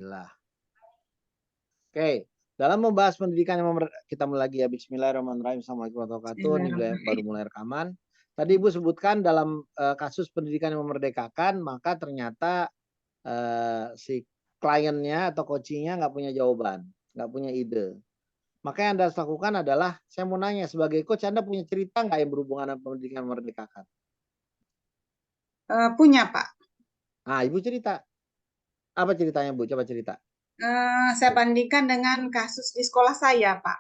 Lah. Oke, dalam membahas pendidikan yang kita mulai lagi ya. Bismillahirrahmanirrahim. Assalamualaikum warahmatullahi wabarakatuh. Ini juga baru Bismillahirrahmanirrahim. mulai rekaman. Tadi Ibu sebutkan dalam kasus pendidikan yang memerdekakan, maka ternyata si kliennya atau coachingnya nggak punya jawaban, nggak punya ide. Maka yang Anda harus lakukan adalah, saya mau nanya sebagai coach, Anda punya cerita nggak yang berhubungan dengan pendidikan memerdekakan? Punya, Pak. Nah, Ibu cerita. Apa ceritanya, Bu? Coba cerita. Saya bandingkan dengan kasus di sekolah saya, Pak.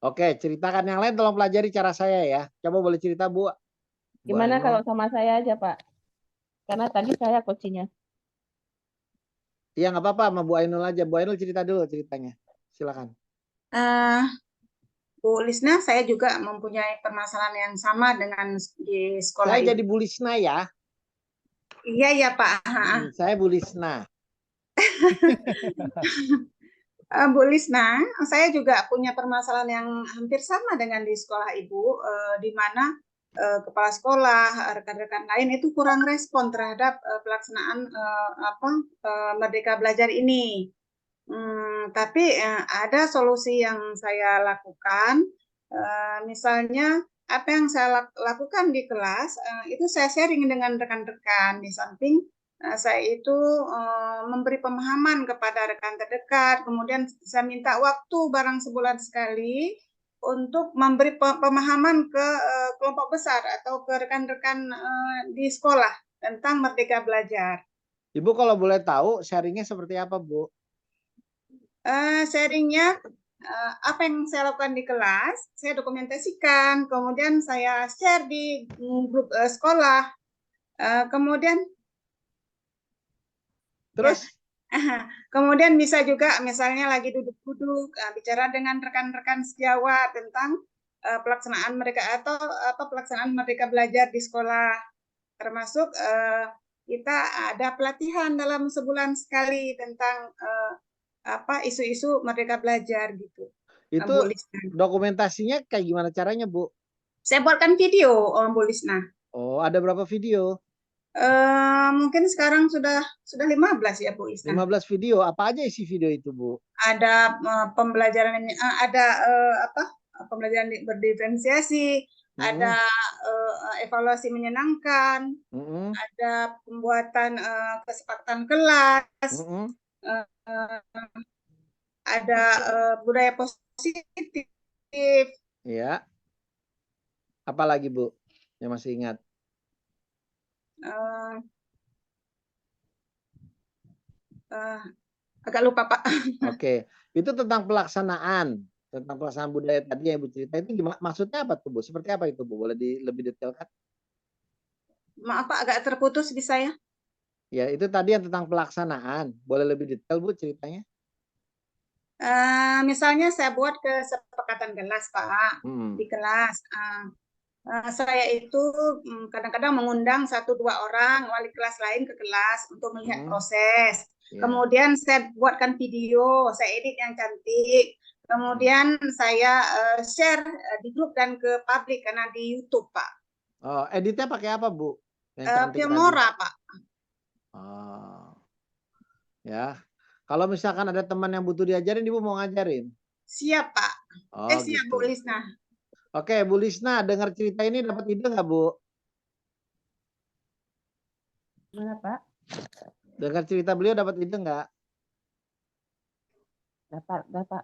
Oke, ceritakan yang lain, tolong pelajari cara saya ya. Coba boleh cerita, Bu. Bu Gimana kalau Ainul. sama saya aja, Pak? Karena tadi saya coachingnya. Iya, nggak apa-apa, sama Bu Ainul aja. Bu Ainul cerita dulu ceritanya. Silakan. Eh, Bu Lisna, saya juga mempunyai permasalahan yang sama dengan di sekolah Saya Ibu. jadi Bu Lisna ya. Iya, ya, Pak. Saya Bu Lisna. Bu Lisna, saya juga punya permasalahan yang hampir sama dengan di sekolah Ibu, di mana kepala sekolah, rekan-rekan lain itu kurang respon terhadap pelaksanaan Merdeka Belajar ini. Tapi ada solusi yang saya lakukan, misalnya apa yang saya lakukan di kelas itu saya sharing dengan rekan-rekan. Di samping saya itu memberi pemahaman kepada rekan terdekat, kemudian saya minta waktu barang sebulan sekali untuk memberi pemahaman ke kelompok besar atau ke rekan-rekan di sekolah tentang Merdeka Belajar. Ibu kalau boleh tahu sharingnya seperti apa, Bu? Sharingnya apa yang saya lakukan di kelas, saya dokumentasikan, kemudian saya share di grup sekolah, kemudian Terus? ya, kemudian bisa juga misalnya lagi duduk-duduk bicara dengan rekan-rekan sejawat tentang pelaksanaan mereka atau pelaksanaan Merdeka Belajar di sekolah, termasuk kita ada pelatihan dalam sebulan sekali tentang isu-isu Merdeka Belajar gitu. Itu Bu Lisna. dokumentasinya kayak gimana caranya, Bu? Saya buatkan video, Bu Lisna. Oh, ada berapa video? Mungkin sekarang sudah 15 ya, Bu Lisna. 15 video. Apa aja isi video itu, Bu? Ada pembelajaran, ada pembelajaran berdiferensiasi, ada evaluasi menyenangkan, ada pembuatan kesepakatan kelas, ada budaya positif. Iya. Apa lagi, Bu? Yang masih ingat? Agak lupa, Pak. Oke. Itu tentang pelaksanaan budaya tadi yang Ibu cerita itu gimana? Maksudnya apa tuh, Bu? Seperti apa itu, Bu? Boleh lebih detailkan? Maaf, Pak, agak terputus di saya. Ya, itu tadi yang tentang pelaksanaan. Boleh lebih detail, Bu, ceritanya? Misalnya saya buat kesepakatan kelas, Pak. Di kelas. Saya itu kadang-kadang mengundang 1-2 orang wali kelas lain ke kelas untuk melihat proses. Kemudian saya buatkan video, saya edit yang cantik. Kemudian saya share di grup dan ke publik karena di YouTube, Pak. Oh, editnya pakai apa, Bu? Filmora, Pak. Oh. Ya. Kalau misalkan ada teman yang butuh diajarin, Ibu mau ngajarin? Siap, Pak. Siap, gitu. Bu Lisna. Oke, Bu Lisna, dengar cerita ini dapat ide nggak, Bu? Gimana, Pak? Dengar cerita beliau dapat ide nggak? Dapat.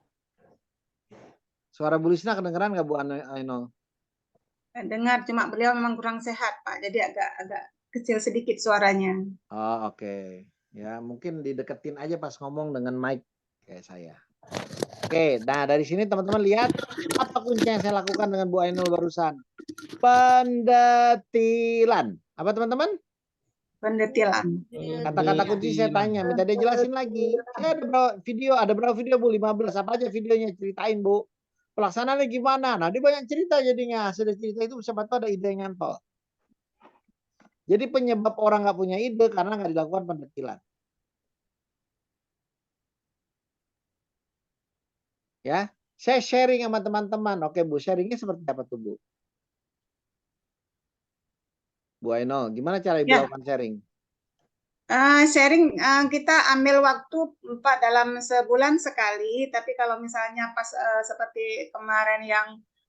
Suara Bu Lisna kedengeran nggak, Bu Ainul? Dengar, cuma beliau memang kurang sehat, Pak. Jadi agak kecil sedikit suaranya. Oh, oke. Ya, mungkin dideketin aja pas ngomong dengan mic kayak saya. Oke, nah dari sini teman-teman lihat apa kunci yang saya lakukan dengan Bu Ainul barusan. Pendetilan. Apa teman-teman? Pendetilan. Kata-kata kunci saya tanya, minta dia jelasin lagi. Ada berapa video, Bu? 15. Apa aja videonya? Ceritain, Bu. Pelaksanaannya gimana? Nah, dia banyak cerita jadinya. Hasil cerita itu siapa tahu ada ide yang nyantol. Jadi penyebab orang nggak punya ide karena nggak dilakukan pendetilan. Ya, saya sharing sama teman-teman. Oke, Bu, sharingnya seperti apa tuh, Bu? Bu Ainul, gimana cara Ibu lakukan sharing? Sharing kita ambil waktu Pak dalam sebulan sekali, tapi kalau misalnya pas seperti kemarin yang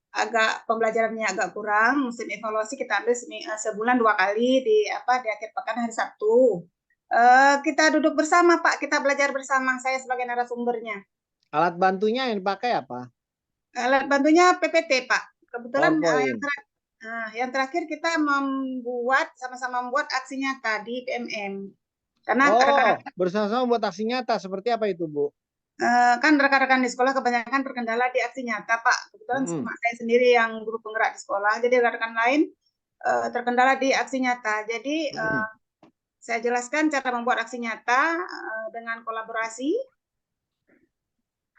agak pembelajarannya agak kurang, musim evaluasi kita ambil sebulan 2 kali di akhir pekan hari Sabtu. Kita duduk bersama Pak, kita belajar bersama, saya sebagai narasumbernya. Alat bantunya yang dipakai apa? Alat bantunya PPT Pak. Kebetulan PowerPoint. yang terakhir kita sama-sama membuat aksi nyata di PMM. Karena bersama-sama buat aksi nyata. Seperti apa itu, Bu? Kan rekan-rekan di sekolah kebanyakan terkendala di aksi nyata, Pak. Kebetulan cuma saya sendiri yang guru penggerak di sekolah. Jadi rekan-rekan lain terkendala di aksi nyata. Jadi saya jelaskan cara membuat aksi nyata dengan kolaborasi.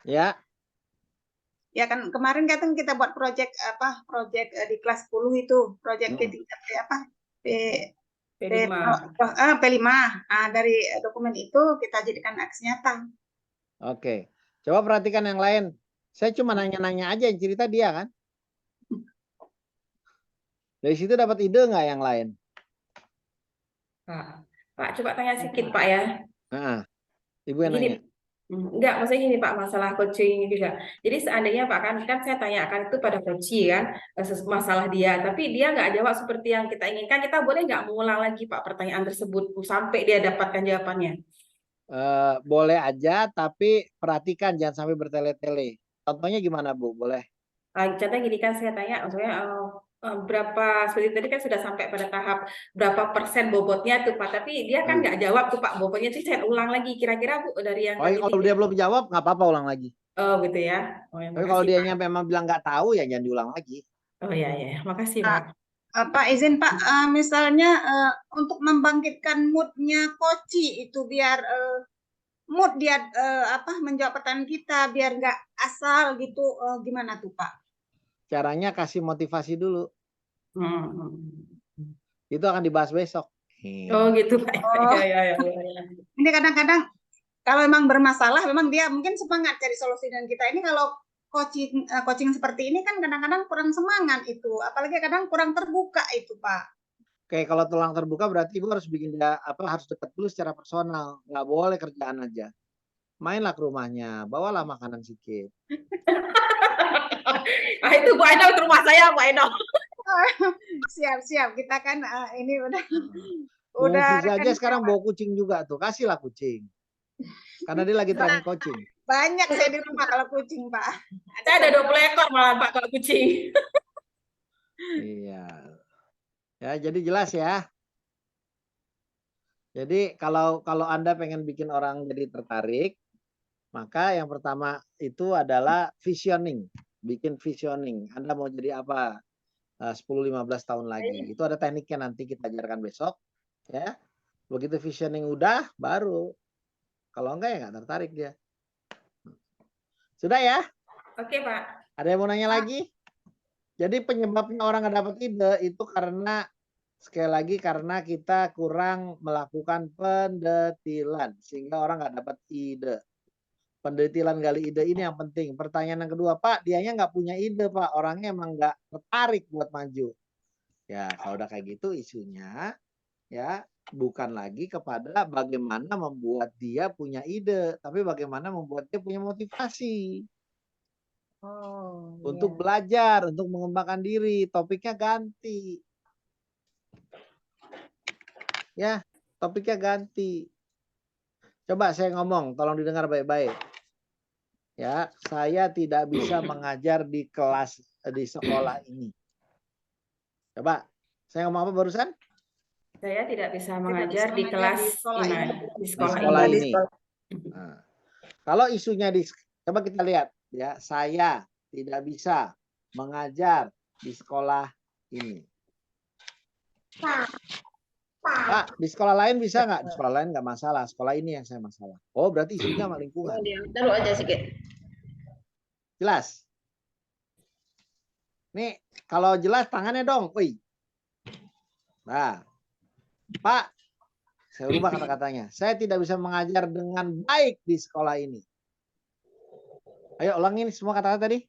Ya. Ya kan kemarin kan kita buat proyek di kelas 10 itu, proyek P5. Dari dokumen itu kita jadikan aksi nyata. Oke. Coba perhatikan yang lain. Saya cuma nanya-nanya aja, yang cerita dia kan. Dari situ dapat ide nggak yang lain? Pak, coba tanya sedikit Pak ya. Ibu yang nanya. Enggak, maksudnya gini Pak, masalah coaching juga. Jadi seandainya Pak kan saya tanyakan itu pada coach kan masalah dia, tapi dia nggak jawab seperti yang kita inginkan. Kita boleh nggak mengulang lagi Pak pertanyaan tersebut sampai dia dapatkan jawabannya? Boleh aja, tapi perhatikan jangan sampai bertele-tele. Contohnya gimana Bu? Boleh? Contohnya gini kan saya tanya, maksudnya berapa seperti tadi kan sudah sampai pada tahap berapa persen bobotnya tuh Pak, tapi dia kan nggak jawab tuh Pak, bobotnya sih saya ulang lagi kira-kira Bu dari yang kalau dia belum jawab nggak apa-apa ulang lagi. Oh gitu ya. Tapi kalau dia memang bilang nggak tahu ya jangan diulang lagi. Oh ya, makasih Pak. Pak izin Pak, misalnya untuk membangkitkan moodnya Koci itu biar mood dia menjawab pertanyaan kita biar nggak asal gitu, gimana tuh Pak? Caranya kasih motivasi dulu. Itu akan dibahas besok. Oh gitu Pak. Ya. Ini kadang-kadang kalau memang bermasalah, memang dia mungkin semangat cari solusi dan kita ini kalau coaching seperti ini kan kadang-kadang kurang semangat itu, apalagi kadang kurang terbuka itu Pak. Oke, kalau tulang terbuka berarti Ibu harus bikin dia harus dekat dulu secara personal, nggak boleh kerjaan aja. Mainlah ke rumahnya, bawalah makanan sedikit. Itu Bu Aino ke rumah saya, Bu Aino. Siap, kita kan ini udah Fiza aja sekarang bawa kucing juga tuh, kasihlah kucing. Karena dia lagi training coaching. Banyak saya di rumah kalau kucing Pak. Saya ada 20 ekor malah Pak kalau kucing. Iya. Ya, jadi jelas ya. Jadi kalau Anda pengen bikin orang jadi tertarik, maka yang pertama itu adalah visioning. Bikin visioning. Anda mau jadi apa 10-15 tahun lagi. Itu ada tekniknya nanti kita ajarkan besok. Ya. Begitu visioning udah, baru. Kalau enggak ya nggak tertarik dia. Sudah ya? Oke Pak. Ada yang mau nanya lagi? Jadi penyebabnya orang nggak dapat ide itu karena sekali lagi karena kita kurang melakukan pendetilan sehingga orang nggak dapat ide. Pendetilan gali ide ini yang penting. Pertanyaan yang kedua, Pak, dianya nggak punya ide, Pak. Orangnya emang nggak tertarik buat maju. Ya, kalau udah kayak gitu isunya ya bukan lagi kepada bagaimana membuat dia punya ide, tapi bagaimana membuat dia punya motivasi. Untuk belajar, untuk mengembangkan diri, topiknya ganti. Ya, topiknya ganti. Coba saya ngomong, tolong didengar baik-baik. Ya, saya tidak bisa mengajar di sekolah ini. Coba, saya ngomong apa barusan? Saya tidak bisa mengajar di sekolah ini. Nah, kalau isunya coba kita lihat ya, saya tidak bisa mengajar di sekolah ini. Pak, di sekolah lain bisa nggak? Di sekolah lain nggak masalah. Sekolah ini yang saya masalah. Oh, berarti isunya sama lingkungan. Taruh aja sedikit. Jelas? Nih, kalau jelas tangannya dong. Wih. Nah, Pak, saya ubah kata-katanya. Saya tidak bisa mengajar dengan baik di sekolah ini. Ayo ulangin semua kata-kata tadi.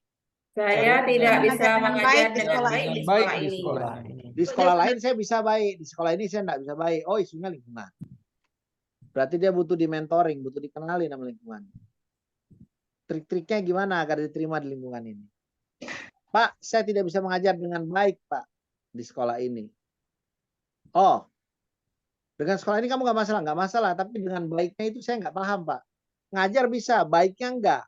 Saya tidak bisa mengajar dengan baik di sekolah ini. Di sekolah lain saya bisa baik, di sekolah ini saya tidak bisa baik. Oh, isunya lingkungan. Berarti dia butuh di mentoring, butuh dikenali sama lingkungan. Trik-triknya gimana agar diterima di lingkungan ini? Pak, saya tidak bisa mengajar dengan baik, Pak, di sekolah ini. Oh, dengan sekolah ini kamu nggak masalah, tapi dengan baiknya itu saya nggak paham, Pak. Ngajar bisa, baiknya enggak.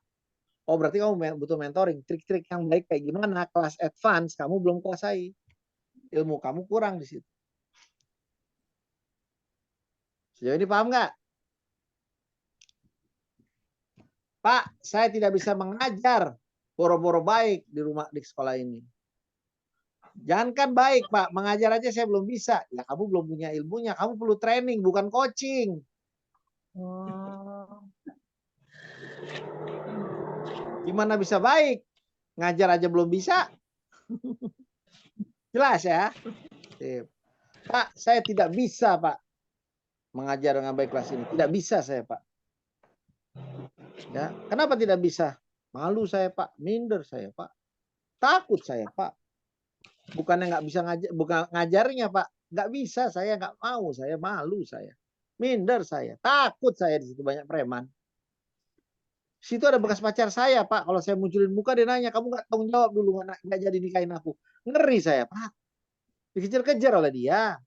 Oh, berarti kamu butuh mentoring. Trik-trik yang baik kayak gimana? Kelas advance kamu belum kuasai. Ilmu kamu kurang di situ. Sejauh ini paham nggak? Pak, saya tidak bisa mengajar boro-boro baik di sekolah ini. Jangankan baik, Pak, mengajar aja saya belum bisa. Ya, kamu belum punya ilmunya, kamu perlu training, bukan coaching. Oh. Gimana bisa baik? Ngajar aja belum bisa. Jelas ya? Sip. Pak, saya tidak bisa, Pak, mengajar dengan baik kelas ini. Tidak bisa saya, Pak. Ya, kenapa tidak bisa? Malu saya, Pak. Minder saya, Pak. Takut saya, Pak. Bukannya nggak bisa ngajar, bukan ngajarnya, Pak. Nggak bisa, saya nggak mau, saya malu saya. Minder saya, takut saya di situ banyak preman. Situ ada bekas pacar saya, Pak. Kalau saya munculin muka dia nanya, kamu nggak tanggung jawab dulu nggak jadi nikahin aku. Ngeri saya, Pak. Dikejar-kejar oleh dia.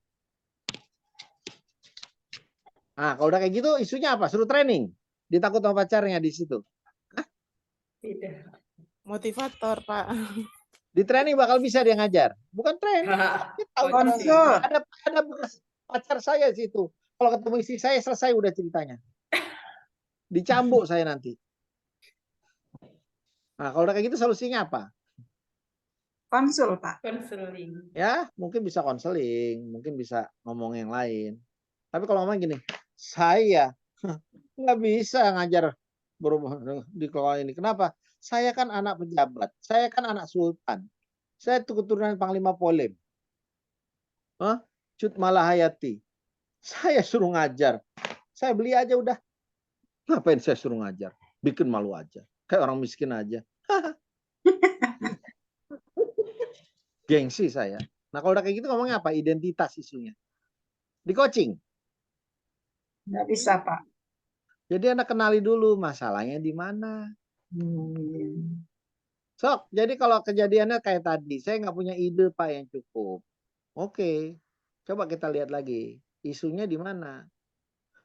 Nah, kalau udah kayak gitu, isunya apa? Suruh training. Ditakut sama pacarnya di situ. Tidak. Motivator, Pak. Di training bakal bisa dia ngajar. Bukan training. Dia tahu Konsul. ada bekas pacar saya situ. Kalau ketemu istri saya selesai udah ceritanya. Dicambuk saya nanti. Nah, kalau udah kayak gitu solusinya apa? Konsul, Pak. Konseling. Ya, mungkin bisa konseling, mungkin bisa ngomong yang lain. Tapi kalau ngomong gini, saya nggak bisa ngajar di sekolah ini. Kenapa? Saya kan anak pejabat, saya kan anak sultan. Saya itu keturunan Panglima Polim. Cut Malahayati. Saya suruh ngajar. Saya beli aja udah. Ngapain saya suruh ngajar? Bikin malu aja. Kayak orang miskin aja. Gengsi saya. Nah, kalau udah kayak gitu ngomongnya apa? Identitas isunya. Di coaching. Nggak bisa, Pak. Jadi anak kenali dulu masalahnya di mana. Sok, jadi kalau kejadiannya kayak tadi, saya nggak punya ide, Pak, yang cukup. Oke, coba kita lihat lagi. Isunya di mana?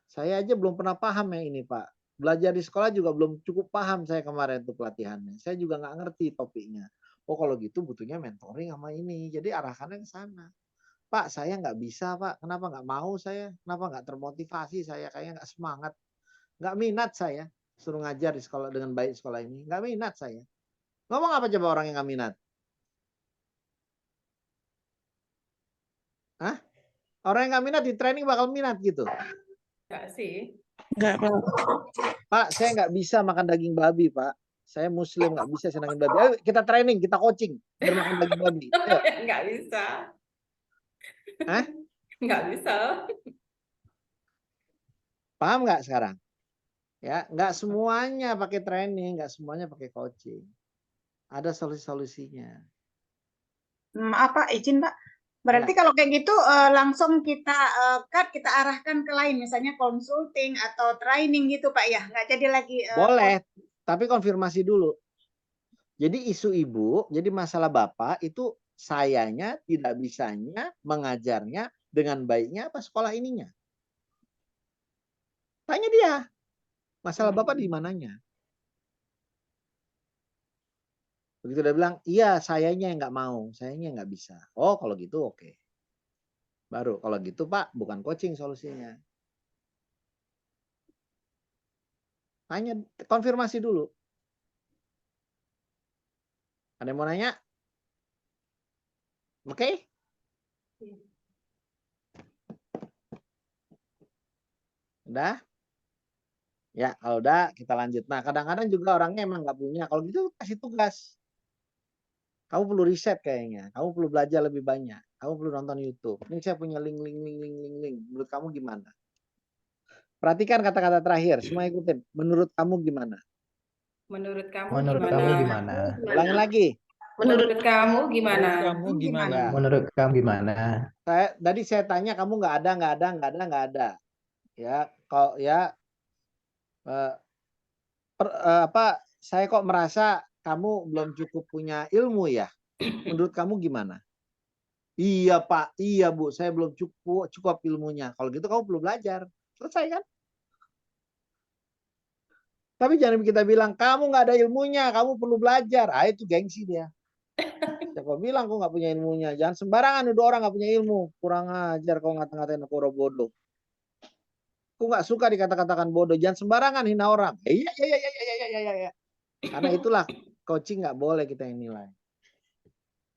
Saya aja belum pernah paham yang ini, Pak. Belajar di sekolah juga belum cukup paham saya kemarin tuh pelatihannya. Saya juga nggak ngerti topiknya. Oh, kalau gitu butuhnya mentoring sama ini. Jadi arahkannya ke sana. Pak, saya nggak bisa, Pak. Kenapa nggak mau saya? Kenapa nggak termotivasi saya? Kayaknya nggak semangat. Nggak minat saya. Suruh ngajar di sekolah dengan baik sekolah ini. Nggak minat saya. Ngomong apa coba orang yang nggak minat? Hah? Orang yang nggak minat di training bakal minat gitu. Enggak sih. Enggak, Pak. Pak, saya nggak bisa makan daging babi, Pak. Saya muslim, nggak bisa saya makan babi. Ayo kita training, kita coaching. Biar makan daging babi. Ayo. Enggak bisa. Hah? Enggak bisa. Paham nggak sekarang? Ya, nggak semuanya pakai training, nggak semuanya pakai coaching. Ada solusi-solusinya. Maaf, Pak, izin, Pak. Berarti kalau kayak gitu langsung kita kita arahkan ke lain, misalnya consulting atau training gitu, Pak, ya? Nggak jadi lagi. Boleh, tapi konfirmasi dulu. Jadi isu ibu, jadi masalah bapak itu sayanya tidak bisanya mengajarnya dengan baiknya apa sekolah ininya? Tanya dia. Masalah bapak di mananya? Begitu dia bilang, iya sayanya yang nggak mau, sayanya nggak bisa. Oh kalau gitu oke. Baru kalau gitu Pak, bukan coaching solusinya. Tanya, konfirmasi dulu. Ada yang mau nanya? Oke? Udah? Ya, kalau udah kita lanjut. Nah, kadang-kadang juga orangnya emang nggak punya. Kalau gitu kasih tugas. Kamu perlu riset kayaknya. Kamu perlu belajar lebih banyak. Kamu perlu nonton YouTube. Ini saya punya link. Menurut kamu gimana? Perhatikan kata-kata terakhir. Semua ikutin. Menurut kamu gimana? Menurut kamu Menurut gimana? kamu gimana? Ulangi lagi. Menurut kamu gimana? Kamu gimana? Ya. Menurut kamu gimana? Tadi saya tanya kamu nggak ada. Ya, kok ya saya kok merasa kamu belum cukup punya ilmu ya. Menurut kamu gimana? Iya Pak, iya Bu, saya belum cukup ilmunya. Kalau gitu kamu perlu belajar. Selesai kan? Tapi jangan kita bilang, kamu nggak ada ilmunya, kamu perlu belajar. Ah, itu gengsi dia. Siapa bilang aku nggak punya ilmunya? Jangan sembarangan nuduh orang nggak punya ilmu. Kurang ajar kau ngata-ngatain aku orang bodoh. Aku nggak suka dikata-katakan bodoh. Jangan sembarangan hina orang. Iya. Karena itulah coaching nggak boleh kita yang nilai.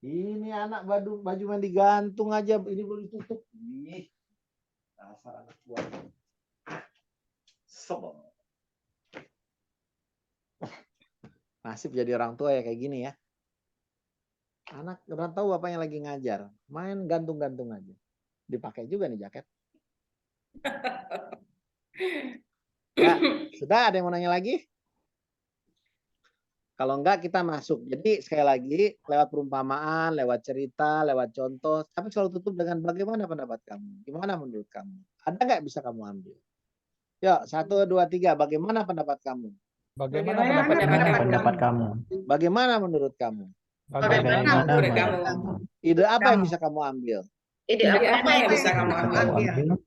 Ini anak baju mandi gantung aja, ini belum ditutup. Ih, dasar anak buah. Sob. Nasib jadi orang tua ya kayak gini ya. Anak udah tahu bapaknya lagi ngajar, main gantung-gantung aja. Dipakai juga nih jaket. Ya, sudah ada yang mau nanya lagi? Kalau enggak kita masuk. Jadi sekali lagi lewat perumpamaan, lewat cerita, lewat contoh, tapi selalu tutup dengan bagaimana pendapat kamu? Gimana menurut kamu? Ada nggak bisa kamu ambil? Yuk, 1, 2, 3. Bagaimana pendapat kamu? Bagaimana Bagaimana pendapat kamu? Bagaimana menurut kamu? Bagaimana menurut menurut kamu? Ide apa yang bisa kamu ambil? Ide Jadi apa apa yang bisa kamu ambil?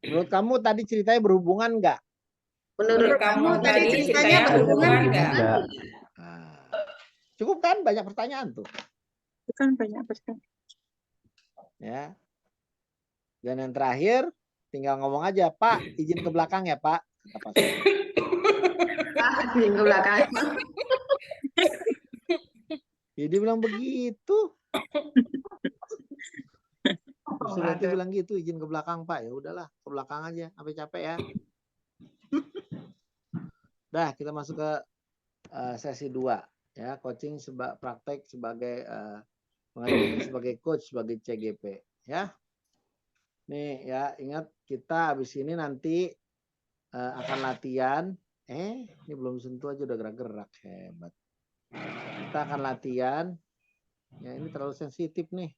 Menurut kamu tadi ceritanya berhubungan nggak? Menurut kamu tadi ceritanya berhubungan nggak? Nah, cukup kan? Banyak pertanyaan tuh. Bukan banyak pertanyaan. Ya. Dan yang terakhir, tinggal ngomong aja, Pak, izin ke belakang ya, Pak. Kata Pak Surya. Izin ke belakang. Ya, dia bilang begitu. Surya itu bilang gitu, izin ke belakang, Pak. Ya udahlah, ke belakang aja, sampai capek ya. Dah, kita masuk ke sesi 2 ya, coaching praktek sebagai pengajar sebagai coach sebagai CGP ya. Nih ya, ingat kita habis ini nanti akan latihan. Ini belum sentuh aja udah gerak-gerak, hebat. Kita akan latihan. Ya ini terlalu sensitif nih.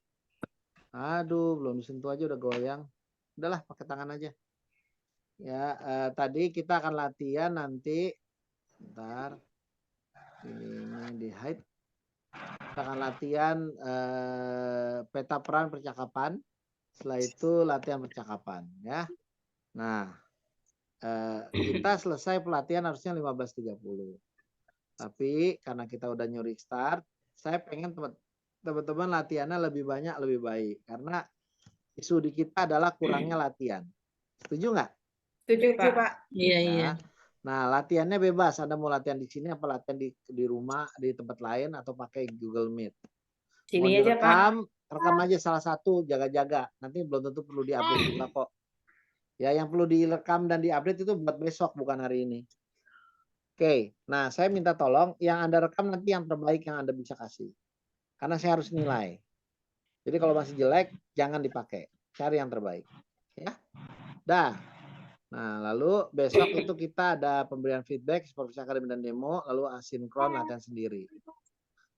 Aduh, belum disentuh aja udah goyang. Udahlah, pakai tangan aja. Ya, tadi kita akan latihan nanti. Bentar. Ini di hide. Kita akan latihan peta peran percakapan. Setelah itu latihan percakapan ya. Nah, kita selesai pelatihan harusnya 15.30. Tapi karena kita udah nyuri start, saya pengen teman-teman latihannya lebih banyak lebih baik. Karena isu di kita adalah kurangnya latihan. Setuju nggak? Setuju, Pak. Iya. Nah, latihannya bebas. Anda mau latihan di sini apa latihan di rumah, di tempat lain, atau pakai Google Meet. Sini mau aja, Pak. rekam aja salah satu, jaga-jaga. Nanti belum tentu perlu diupdate juga kok. Ya, yang perlu direkam dan diupdate itu buat besok, bukan hari ini. Oke, nah saya minta tolong yang Anda rekam nanti yang terbaik yang Anda bisa kasih. Karena saya harus nilai. Jadi kalau masih jelek, jangan dipakai. Cari yang terbaik. Ya, dah. Nah, lalu besok itu kita ada pemberian feedback seperti akademi dan demo, lalu asinkron latihan sendiri.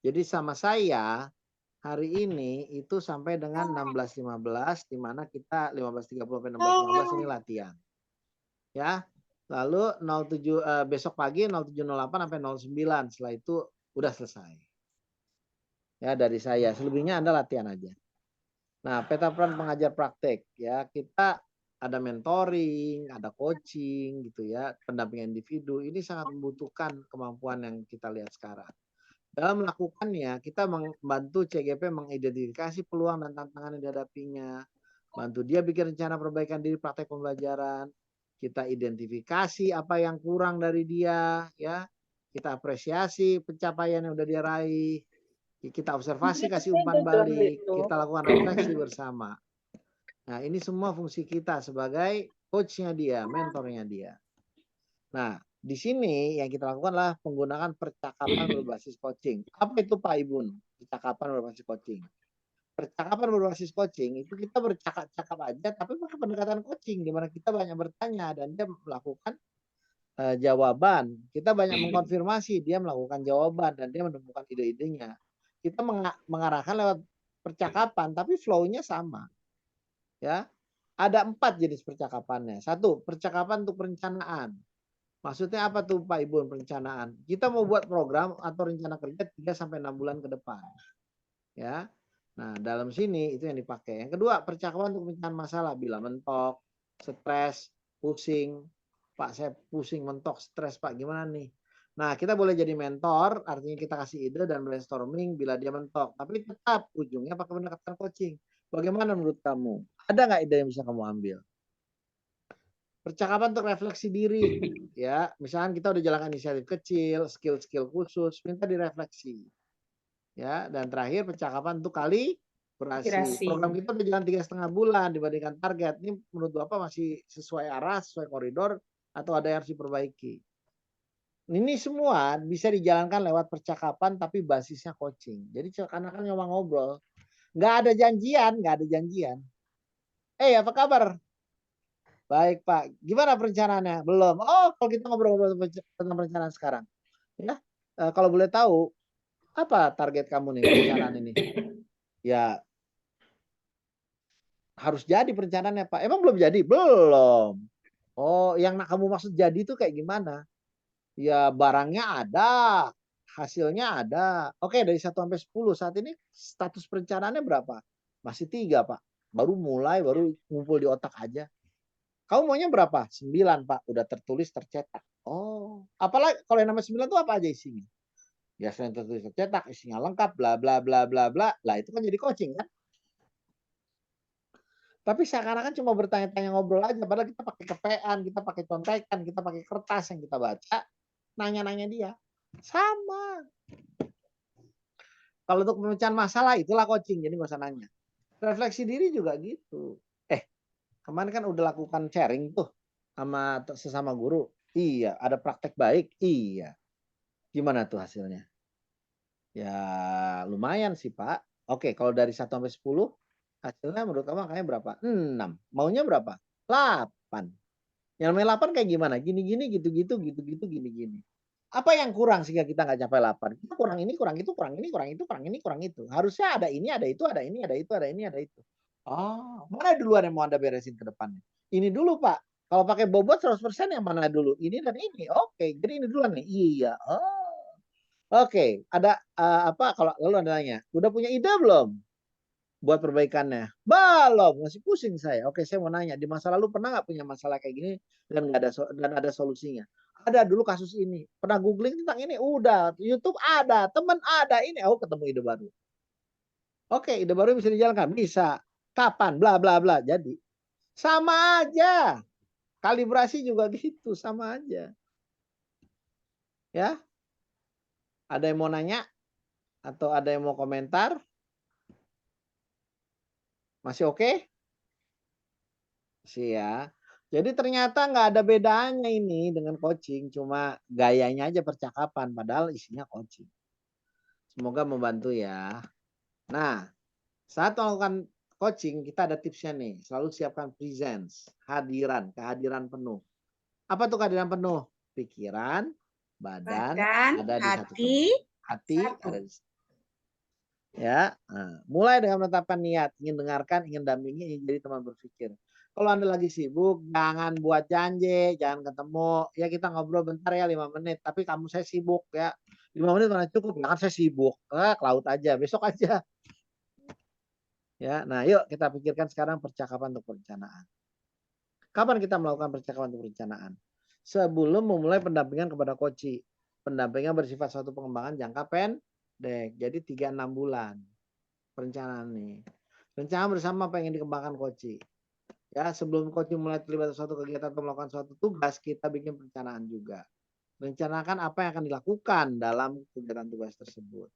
Jadi sama saya hari ini itu sampai dengan 16.15, di mana kita 15.30 sampai 16.15 ini latihan. Ya, lalu 07 besok pagi 07.08 sampai 09, setelah itu udah selesai. Ya, dari saya. Selebihnya Anda latihan aja. Nah, peta peran pengajar praktek ya, kita ada mentoring, ada coaching gitu ya, pendampingan individu. Ini sangat membutuhkan kemampuan yang kita lihat sekarang. Dalam melakukannya, kita membantu CGP mengidentifikasi peluang dan tantangan yang dihadapinya, bantu dia bikin rencana perbaikan diri praktek pembelajaran, kita identifikasi apa yang kurang dari dia, ya, kita apresiasi pencapaian yang udah dia raih, kita observasi, kasih umpan balik, kita lakukan refleksi bersama. Nah, ini semua fungsi kita sebagai coachnya dia, mentornya dia. Nah, di sini yang kita lakukan adalah penggunaan percakapan berbasis coaching. Apa itu Pak Ibun? Percakapan berbasis coaching. Percakapan berbasis coaching itu kita bercakap-cakap aja, tapi pakai pendekatan coaching, di mana kita banyak bertanya dan dia melakukan jawaban. Kita banyak mengkonfirmasi, dia melakukan jawaban dan dia menemukan ide-idenya. Kita mengarahkan lewat percakapan, tapi flow-nya sama. Ya, Ada 4 jenis percakapannya. 1, percakapan untuk perencanaan. Maksudnya apa tuh Pak Ibu perencanaan? Kita mau buat program atau rencana kerja 3 sampai 6 bulan ke depan. Ya. Nah, dalam sini itu yang dipakai. Yang kedua, percakapan untuk pemecahan masalah bila mentok, stres, pusing. Pak, saya pusing, mentok, stres, Pak. Gimana nih? Nah, kita boleh jadi mentor, artinya kita kasih ide dan brainstorming bila dia mentok. Tapi tetap ujungnya pakai pendekatan coaching. Bagaimana menurut kamu? Ada nggak ide yang bisa kamu ambil? Percakapan untuk refleksi diri, ya. Misalkan kita udah jalankan inisiatif kecil, skill-skill khusus, minta direfleksi. Ya, dan terakhir percakapan untuk kalibrasi. Inspirasi. Program kita udah jalan 3,5 bulan dibandingkan target. Ini menurut Bapak masih sesuai arah, sesuai koridor, atau ada yang harus diperbaiki? Ini semua bisa dijalankan lewat percakapan tapi basisnya coaching. Jadi seakan-akan cuma ngobrol. Nggak ada janjian, nggak ada janjian. Apa kabar? Baik Pak, gimana perencanaannya? Belum. Oh, kalau kita ngobrol-ngobrol tentang perencanaan sekarang. Ya, kalau boleh tahu, apa target kamu nih perencanaan ini? Ya, harus jadi perencanaannya Pak. Emang belum jadi? Belum. Oh, yang kamu maksud jadi itu kayak gimana? Ya, barangnya ada, hasilnya ada. Oke, dari 1 sampai 10 saat ini status perencanaannya berapa? Masih 3 Pak. Baru mulai, baru ngumpul di otak aja. Kamu maunya berapa? 9 Pak. Udah tertulis, tercetak. Oh, apalagi kalau yang namanya 9 itu apa aja isinya? Ya, selain tertulis, tercetak, isinya lengkap, bla bla bla bla bla. Lah itu kan jadi coaching kan? Tapi seakan-akan cuma bertanya-tanya ngobrol aja. Padahal kita pakai kepean, kita pakai contekan, kita pakai kertas yang kita baca. Nanya-nanya dia. Sama. Kalau untuk pemecahan masalah itulah coaching. Jadi nggak usah nanya. Refleksi diri juga gitu. Kemarin kan udah lakukan sharing tuh sama sesama guru. Iya. Ada praktek baik. Iya. Gimana tuh hasilnya? Ya lumayan sih Pak. Oke, kalau dari 1 sampai 10 hasilnya menurut kamu angkanya berapa? 6. Maunya berapa? 8. Yang namanya 8 kayak gimana? Gini-gini, gitu-gitu, gitu-gitu, gini-gini. Apa yang kurang sehingga kita nggak capai 8? Kita kurang ini, kurang itu, kurang ini, kurang itu, kurang ini, kurang itu. Harusnya ada ini, ada itu, ada ini, ada itu, ada ini, ada itu. Oh, mana duluan yang mau Anda beresin ke depannya? Ini dulu Pak. Kalau pakai bobot 100% yang mana dulu? Ini dan ini. Oke, jadi ini duluan nih. Iya. Oh. Oke, ada apa kalau lalu Anda nanya, udah punya ide belum buat perbaikannya? Belum, masih pusing saya. Oke, saya mau nanya, di masa lalu pernah nggak punya masalah kayak gini dan nggak ada dan ada solusinya? Ada dulu kasus ini. Pernah googling tentang ini? Udah. YouTube ada, teman ada. Ini aku ketemu ide baru. Oke, ide baru bisa dijalankan? Bisa. Kapan? Bla bla bla. Jadi sama aja. Kalibrasi juga gitu, sama aja. Ya. Ada yang mau nanya atau ada yang mau komentar? Masih oke? Sih ya. Jadi ternyata nggak ada bedanya ini dengan coaching, cuma gayanya aja percakapan, padahal isinya coaching. Semoga membantu ya. Nah, saat melakukan coaching, kita ada tipsnya nih. Selalu siapkan presence, kehadiran penuh. Apa tuh kehadiran penuh? Pikiran, badan, Badan, ada di satu hati, tempat. Hati satu. ada di ya. Nah, mulai dengan menetapkan niat, ingin dengarkan, ingin dampingi, ingin jadi teman berpikir. Kalau Anda lagi sibuk, jangan buat janji, jangan ketemu. Ya kita ngobrol bentar ya 5 menit, tapi kamu saya sibuk ya. 5 menit mana cukup, ya kan saya sibuk. Ke laut aja, besok aja. Ya, nah yuk kita pikirkan sekarang percakapan untuk perencanaan. Kapan kita melakukan percakapan untuk perencanaan? Sebelum memulai pendampingan kepada coach. Pendampingan bersifat suatu pengembangan jangka pendek. Jadi 3-6 bulan. Perencanaan nih. Rencana bersama apa yang ingin dikembangkan coach. Ya, sebelum coach mulai terlibat suatu kegiatan atau melakukan suatu tugas, kita bikin perencanaan juga. Rencanakan apa yang akan dilakukan dalam kegiatan tugas tersebut.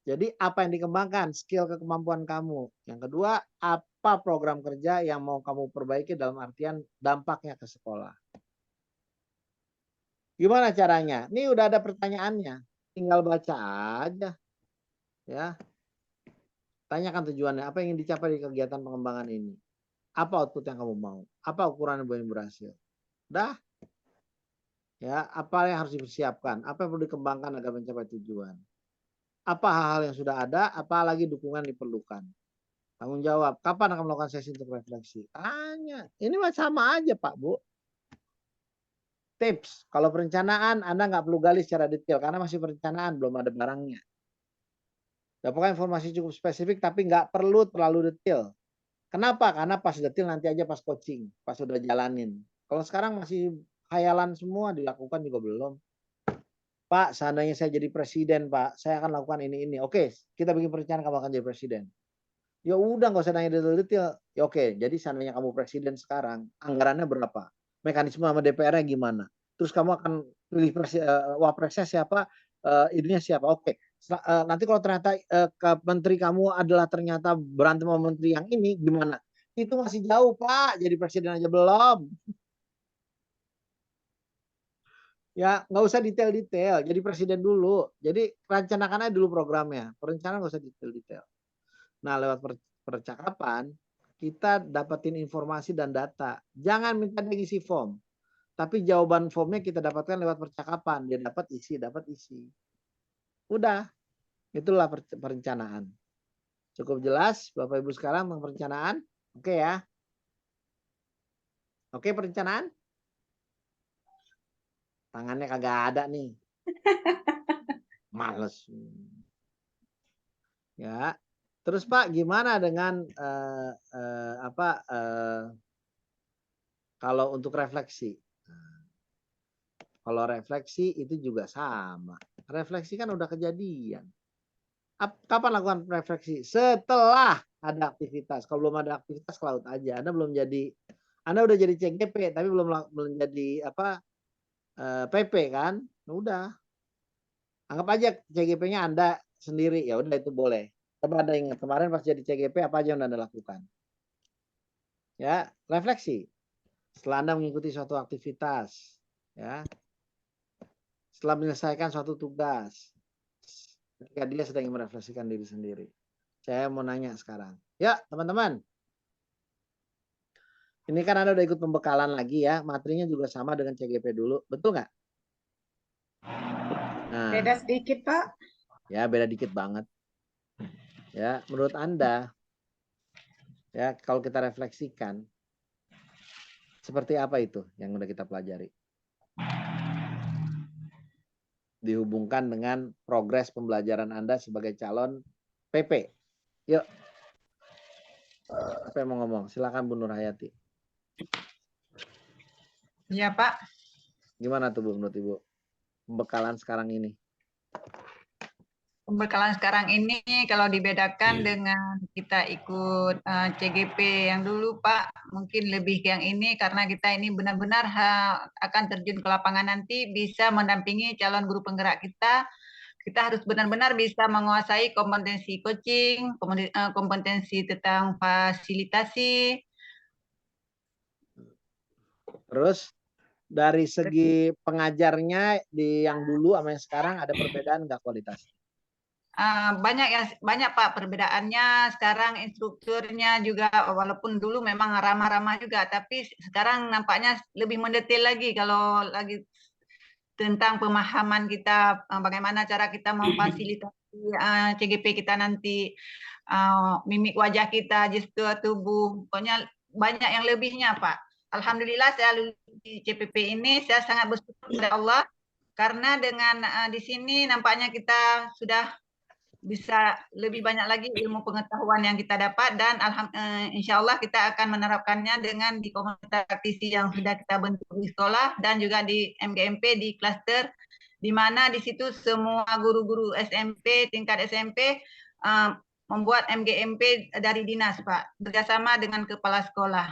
Jadi apa yang dikembangkan? Skill kemampuan kamu. Yang kedua, apa program kerja yang mau kamu perbaiki dalam artian dampaknya ke sekolah. Gimana caranya? Ini udah ada pertanyaannya. Tinggal baca aja. Ya. Tanyakan tujuannya. Apa yang ingin dicapai di kegiatan pengembangan ini? Apa output yang kamu mau? Apa ukuran yang boleh berhasil? Dah. Ya, apa yang harus dipersiapkan? Apa yang perlu dikembangkan agar mencapai tujuan? Apa hal-hal yang sudah ada? Apa lagi dukungan diperlukan? Tanggung jawab. Kapan akan melakukan sesi untuk refleksi? Tanya. Ini mah sama aja Pak, Bu. Tips, kalau perencanaan Anda nggak perlu gali secara detail karena masih perencanaan, belum ada barangnya. Dapatkan informasi cukup spesifik tapi nggak perlu terlalu detail. Kenapa? Karena pas detail nanti aja pas coaching, pas udah jalanin. Kalau sekarang masih khayalan semua, dilakukan juga belum. Pak, seandainya saya jadi presiden, Pak, saya akan lakukan ini. Oke, kita bikin perencanaan kamu akan jadi presiden. Ya udah, nggak usah nanya detail-detail. Ya oke, jadi seandainya kamu presiden sekarang, anggarannya berapa? Mekanisme sama DPR-nya gimana? Terus kamu akan pilih wapresnya siapa? Ininya siapa? Oke. Nanti kalau ternyata menteri kamu adalah ternyata berantem sama menteri yang ini, gimana? Itu masih jauh, Pak. Jadi presiden aja belum. Ya, nggak usah detail-detail. Jadi presiden dulu. Jadi rencanakan aja dulu programnya. Perencanaan nggak usah detail-detail. Nah, lewat percakapan, kita dapetin informasi dan data. Jangan minta dia ngisi form. Tapi jawaban formnya kita dapatkan lewat percakapan. Dia dapat isi. Udah. Itulah perencanaan. Cukup jelas Bapak Ibu sekarang tentang perencanaan? Oke ya? Oke perencanaan? Tangannya kagak ada nih. Males. Ya. Terus Pak, gimana dengan kalau untuk refleksi? Kalau refleksi itu juga sama. Refleksi kan udah kejadian. Kapan lakukan refleksi? Setelah ada aktivitas. Kalau belum ada aktivitas ke laut aja. Anda udah jadi CGP tapi belum jadi PP kan? Udah. Anggap aja CGP-nya Anda sendiri. Ya udah itu boleh. Coba Anda ingat kemarin pas jadi CGP apa aja yang Anda lakukan? Ya, refleksi. Setelah Anda mengikuti suatu aktivitas, ya. Setelah menyelesaikan suatu tugas. Ketika dia sedang merefleksikan diri sendiri. Saya mau nanya sekarang. Ya, teman-teman. Ini kan Anda udah ikut pembekalan lagi ya. Materinya juga sama dengan CGP dulu. Betul nggak? Nah, Beda sedikit, Pak. ya, beda dikit banget. Ya, menurut Anda, ya kalau kita refleksikan, seperti apa itu yang udah kita pelajari? Dihubungkan dengan progres pembelajaran Anda sebagai calon PP. Yuk. Apa yang mau ngomong? Silakan Bu Nur Hayati. Iya, Pak. Gimana tuh Bu menurut Ibu? Pembekalan sekarang ini. Pembekalan sekarang ini kalau dibedakan dengan kita ikut CGP yang dulu, Pak, mungkin lebih yang ini karena kita ini benar-benar akan terjun ke lapangan nanti bisa mendampingi calon guru penggerak kita. Kita harus benar-benar bisa menguasai kompetensi coaching, kompetensi tentang fasilitasi. Terus dari segi pengajarnya di yang dulu sama yang sekarang ada perbedaan nggak kualitasnya? Banyak Pak perbedaannya. Sekarang instrukturnya juga walaupun dulu memang ramah-ramah juga, tapi sekarang nampaknya lebih mendetail lagi kalau lagi tentang pemahaman kita bagaimana cara kita memfasilitasi CGP kita nanti, mimik wajah kita, gestur tubuh, pokoknya banyak yang lebihnya Pak. Alhamdulillah saya lulus di CPP ini, saya sangat bersyukur kepada Allah karena dengan di sini nampaknya kita sudah bisa lebih banyak lagi ilmu pengetahuan yang kita dapat dan insya Allah kita akan menerapkannya dengan di komunitas praktisi yang sudah kita bentuk di sekolah dan juga di MGMP di klaster, di mana di situ semua guru-guru SMP tingkat SMP membuat MGMP dari dinas Pak, bekerjasama dengan kepala sekolah.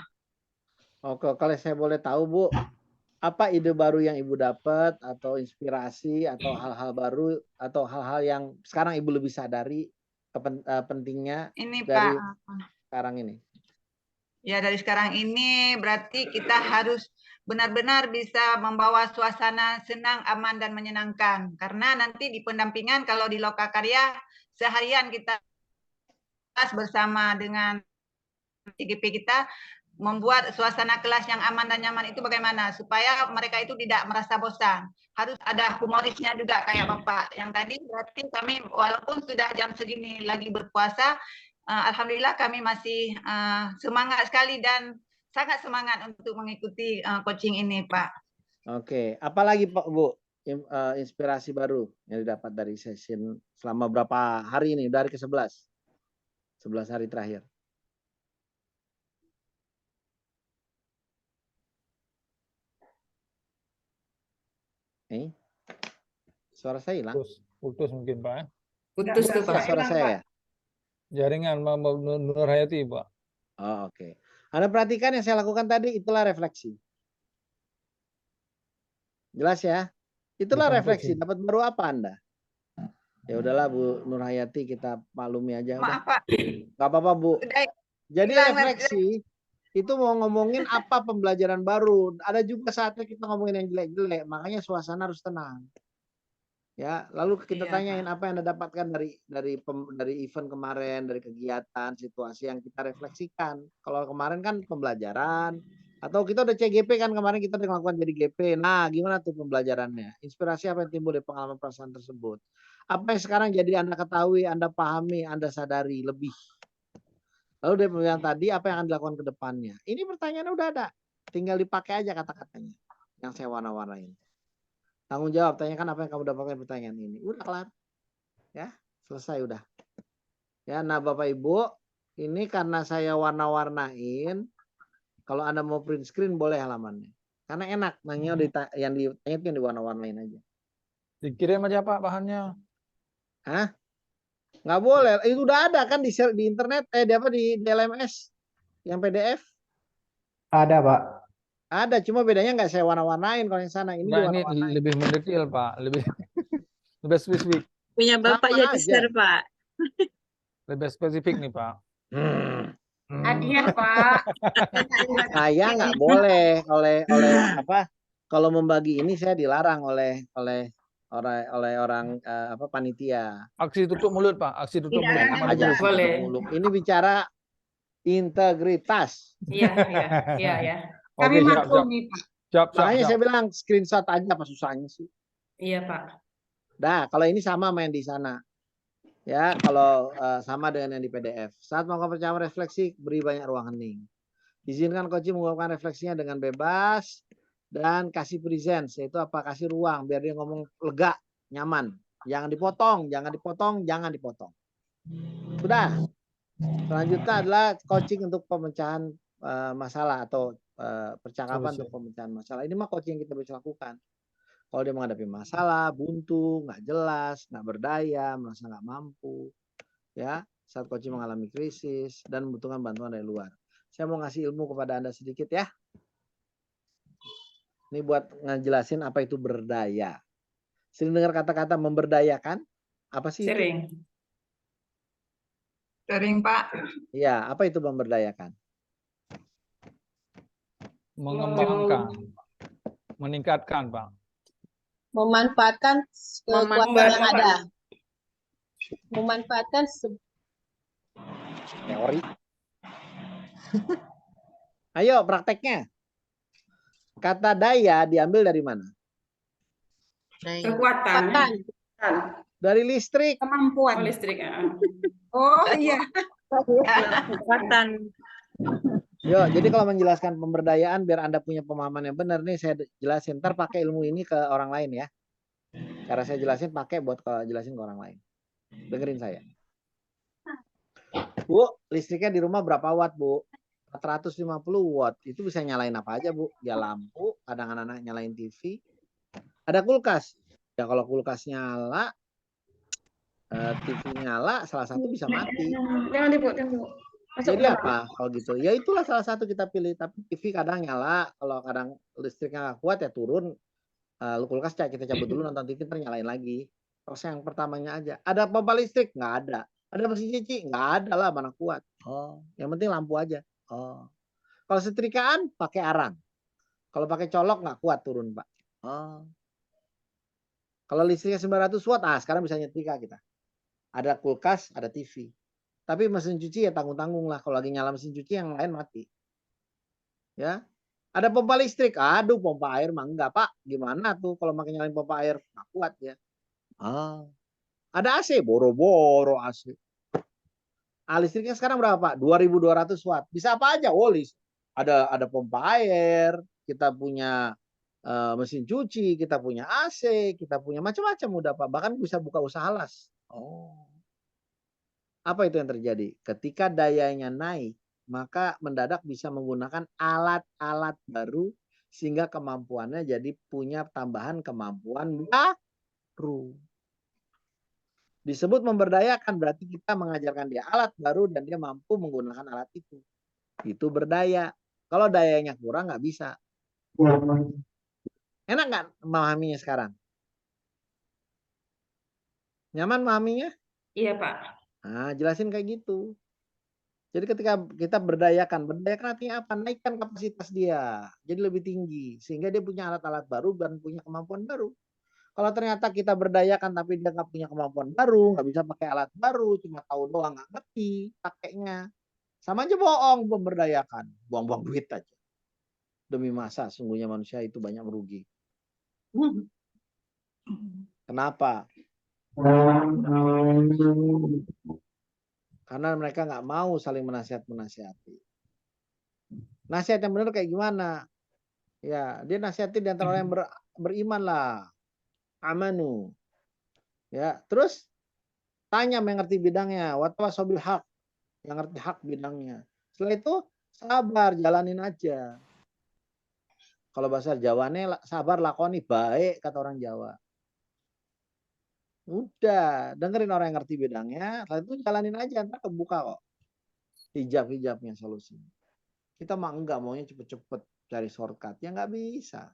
Oke, kalau saya boleh tahu Bu, apa ide baru yang Ibu dapat atau inspirasi atau hal-hal baru atau hal-hal yang sekarang Ibu lebih sadari pentingnya ini dari Pak, sekarang ini? Ya dari sekarang ini berarti kita harus benar-benar bisa membawa suasana senang, aman, dan menyenangkan. Karena nanti di pendampingan kalau di Lokakarya seharian kita bersama dengan CGP kita membuat suasana kelas yang aman dan nyaman itu bagaimana supaya mereka itu tidak merasa bosan. Harus ada humorisnya juga kayak Bapak yang tadi. Berarti kami walaupun sudah jam segini lagi berpuasa, alhamdulillah kami masih semangat sekali dan sangat semangat untuk mengikuti coaching ini, Pak. Oke, apalagi Pak Bu inspirasi baru yang didapat dari session selama berapa hari ini? Dari ke-11. 11 hari terakhir. Suara saya hilang. Putus mungkin Pak. Putus tuh Ya, Pak. suara saya ya? Jaringan Nur Hayati Pak. Oh, oke. Anda perhatikan yang saya lakukan tadi, itulah refleksi. Jelas ya? Itulah Bukan refleksi. coaching. Dapat baru apa Anda? Ya udahlah Bu Nur Hayati, kita maklumi aja. Udah. Maaf, Pak. Gak apa-apa Bu. Udah Jadi hilang, refleksi itu mau ngomongin apa pembelajaran baru. Ada juga saatnya kita ngomongin yang jelek-jelek. Makanya suasana harus tenang. Ya, lalu kita Iya, tanyain apa yang Anda dapatkan dari event kemarin, dari kegiatan, situasi yang kita refleksikan. Kalau kemarin kan pembelajaran, atau kita udah CGP kan kemarin kita udah melakukan jadi GP. Nah, gimana tuh pembelajarannya? Inspirasi apa yang timbul dari pengalaman perasaan tersebut? Apa yang sekarang jadi Anda ketahui, Anda pahami, Anda sadari lebih? Lalu dari pembelajaran tadi, apa yang akan dilakukan ke depannya? Ini pertanyaannya udah ada. Tinggal dipakai aja kata-katanya. Yang saya warna-warnain. Tanggung jawab, tanyakan apa yang kamu dapatkan pertanyaan ini. Udah kelar. Ya, selesai udah. Ya, nah Bapak Ibu, ini karena saya warna-warnain, kalau Anda mau print screen boleh halamannya. Karena enak, nanya yang ditanya itu yang diwarna-warnain aja. Dikirim aja Pak bahannya. Hah? Nggak boleh, itu udah ada kan di internet, di LMS yang PDF. Ada Pak. Ada, cuma bedanya nggak saya warna-warnain kalau yang sana. Ini Nah, ini diwarna-warnain. lebih mendetail Pak, lebih spesifik. Punya Bapak Sama jadi aja. share, Pak. Lebih spesifik nih Pak. Hadiah, Pak. Saya nggak boleh oleh apa? Kalau membagi ini saya dilarang oleh orang panitia. Aksi tutup mulut Pak, aksi tutup Tidak mulut. ada Aja Boleh. ini bicara integritas. Iya, ya. Kami Oke, siap. maklumi, Pak. Siap. Makanya saya bilang screenshot aja apa susahnya sih. Iya, Pak. Nah, kalau ini sama main di sana. Ya, kalau sama dengan yang di PDF. Saat melakukan percakapan refleksi, beri banyak ruang hening. Izinkan coaching mengungkapkan refleksinya dengan bebas dan kasih presence, yaitu apa? Kasih ruang biar dia ngomong lega, nyaman. Jangan dipotong. Sudah. Selanjutnya adalah coaching untuk pemecahan masalah atau percakapan Solusi. untuk pemecahan masalah. Ini mah coaching yang kita bisa lakukan. Kalau dia menghadapi masalah, buntu, nggak jelas, nggak berdaya, merasa nggak mampu, ya, saat coaching mengalami krisis dan membutuhkan bantuan dari luar. Saya mau ngasih ilmu kepada Anda sedikit ya. Ini buat ngejelasin apa itu berdaya. Sering dengar kata-kata memberdayakan? Apa sih itu? Sering, Pak. Iya, apa itu memberdayakan? Mengembangkan, meningkatkan Pak. Memanfaatkan kekuatan yang ada. Memanfaatkan Teori. Ayo prakteknya. Kata daya diambil dari mana? Kekuatan. Dari listrik. Kemampuan. Listrik. Oh, iya. kekuatan. Yo, jadi kalau menjelaskan pemberdayaan biar Anda punya pemahaman yang benar nih saya jelasin. Ntar pakai ilmu ini ke orang lain ya. Cara saya jelasin pakai buat jelasin ke orang lain. Dengerin saya. Bu, listriknya di rumah berapa watt, Bu? 450 watt. Itu bisa nyalain apa aja, Bu? Ya lampu, kadang anak-anak nyalain TV. Ada kulkas. Ya kalau kulkas nyala, TV nyala, salah satu bisa mati. Jangan dibuat. Jadi apa kalau gitu? Ya itulah salah satu kita pilih. Tapi TV kadang nyala, kalau kadang listriknya nggak kuat ya turun. Kulkas kita cabut dulu, nonton TV ntar nyalain lagi. Proses yang pertamanya aja. Ada pompa listrik? Nggak ada. Ada mesin cuci? Nggak ada lah, mana kuat. Oh, yang penting lampu aja. Oh, kalau setrikaan pakai arang. Kalau pakai colok nggak kuat turun Pak. Oh, kalau listriknya 900 watt, sekarang bisa nyetrika kita. Ada kulkas, ada TV. Tapi mesin cuci ya tanggung-tanggung lah. Kalau lagi nyala mesin cuci yang lain mati. Ya, ada pompa listrik. Aduh, pompa air mah enggak Pak. Gimana tuh kalau makin nyalain pompa air? Nggak kuat ya. Ada AC, boro-boro AC. Listriknya sekarang berapa Pak? 2.200 watt. Bisa apa aja? Oh, ada pompa air, kita punya mesin cuci, kita punya AC, kita punya macam-macam udah Pak. Bahkan bisa buka usaha las. Oh. Apa itu yang terjadi? Ketika dayanya naik, maka mendadak bisa menggunakan alat-alat baru sehingga kemampuannya jadi punya tambahan kemampuan baru. Disebut memberdayakan berarti kita mengajarkan dia alat baru dan dia mampu menggunakan alat itu. Itu berdaya. Kalau dayanya kurang nggak bisa. Enak nggak memahaminya sekarang? Nyaman memahaminya? Iya, Pak. Nah, jelasin kayak gitu. Jadi ketika kita berdayakan artinya apa? Naikkan kapasitas dia. Jadi lebih tinggi. Sehingga dia punya alat-alat baru dan punya kemampuan baru. Kalau ternyata kita berdayakan tapi dia nggak punya kemampuan baru, nggak bisa pakai alat baru, cuma tahu doang, nggak ngerti pakainya. Sama aja bohong, memberdayakan. Buang-buang duit aja. Demi masa, sungguhnya manusia itu banyak merugi. Kenapa? Karena mereka nggak mau saling menasihati. Nasihat yang benar kayak gimana? Ya, dia nasihati di antara orang yang beriman lah. Amanu. Ya, terus tanya yang ngerti bidangnya, watawasobil hak, yang ngerti hak bidangnya. Setelah itu sabar, jalanin aja. Kalau bahasa Jawanya sabar lakoni baik kata orang Jawa. Udah, dengerin orang yang ngerti bidangnya, setelah itu jalanin aja, ntar kebuka kok. Hijab-hijabnya solusinya. Kita mah enggak, maunya cepet-cepet cari shortcut, ya nggak bisa.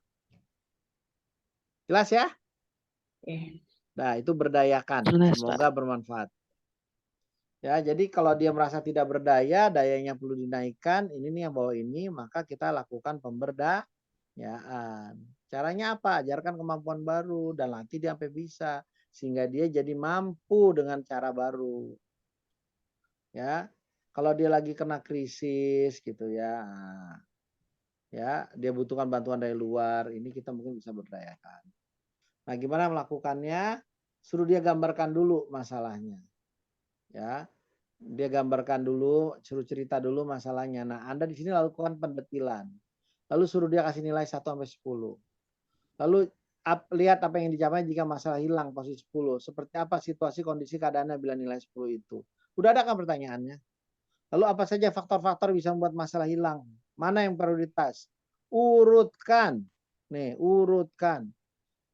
Jelas ya? Nah, itu berdayakan. Jelas, Semoga bermanfaat. Ya, jadi kalau dia merasa tidak berdaya, dayanya perlu dinaikkan, ini nih yang bawa ini, maka kita lakukan pemberdayaan. Caranya apa? Ajarkan kemampuan baru dan latih dia sampai bisa sehingga dia jadi mampu dengan cara baru. Ya. Kalau dia lagi kena krisis gitu ya. Ya, dia butuhkan bantuan dari luar, ini kita mungkin bisa berdayakan. Nah, gimana melakukannya? Suruh dia gambarkan dulu masalahnya. Ya. Dia gambarkan dulu, suruh cerita dulu masalahnya. Nah, Anda di sini lakukan pendetilan. Lalu suruh dia kasih nilai 1 sampai 10. Lalu lihat apa yang dicapai jika masalah hilang posisi 10. Seperti apa situasi kondisi keadaannya bila nilai 10 itu. Udah ada kan pertanyaannya? Lalu apa saja faktor-faktor bisa membuat masalah hilang? Mana yang prioritas? Urutkan. Nih, urutkan.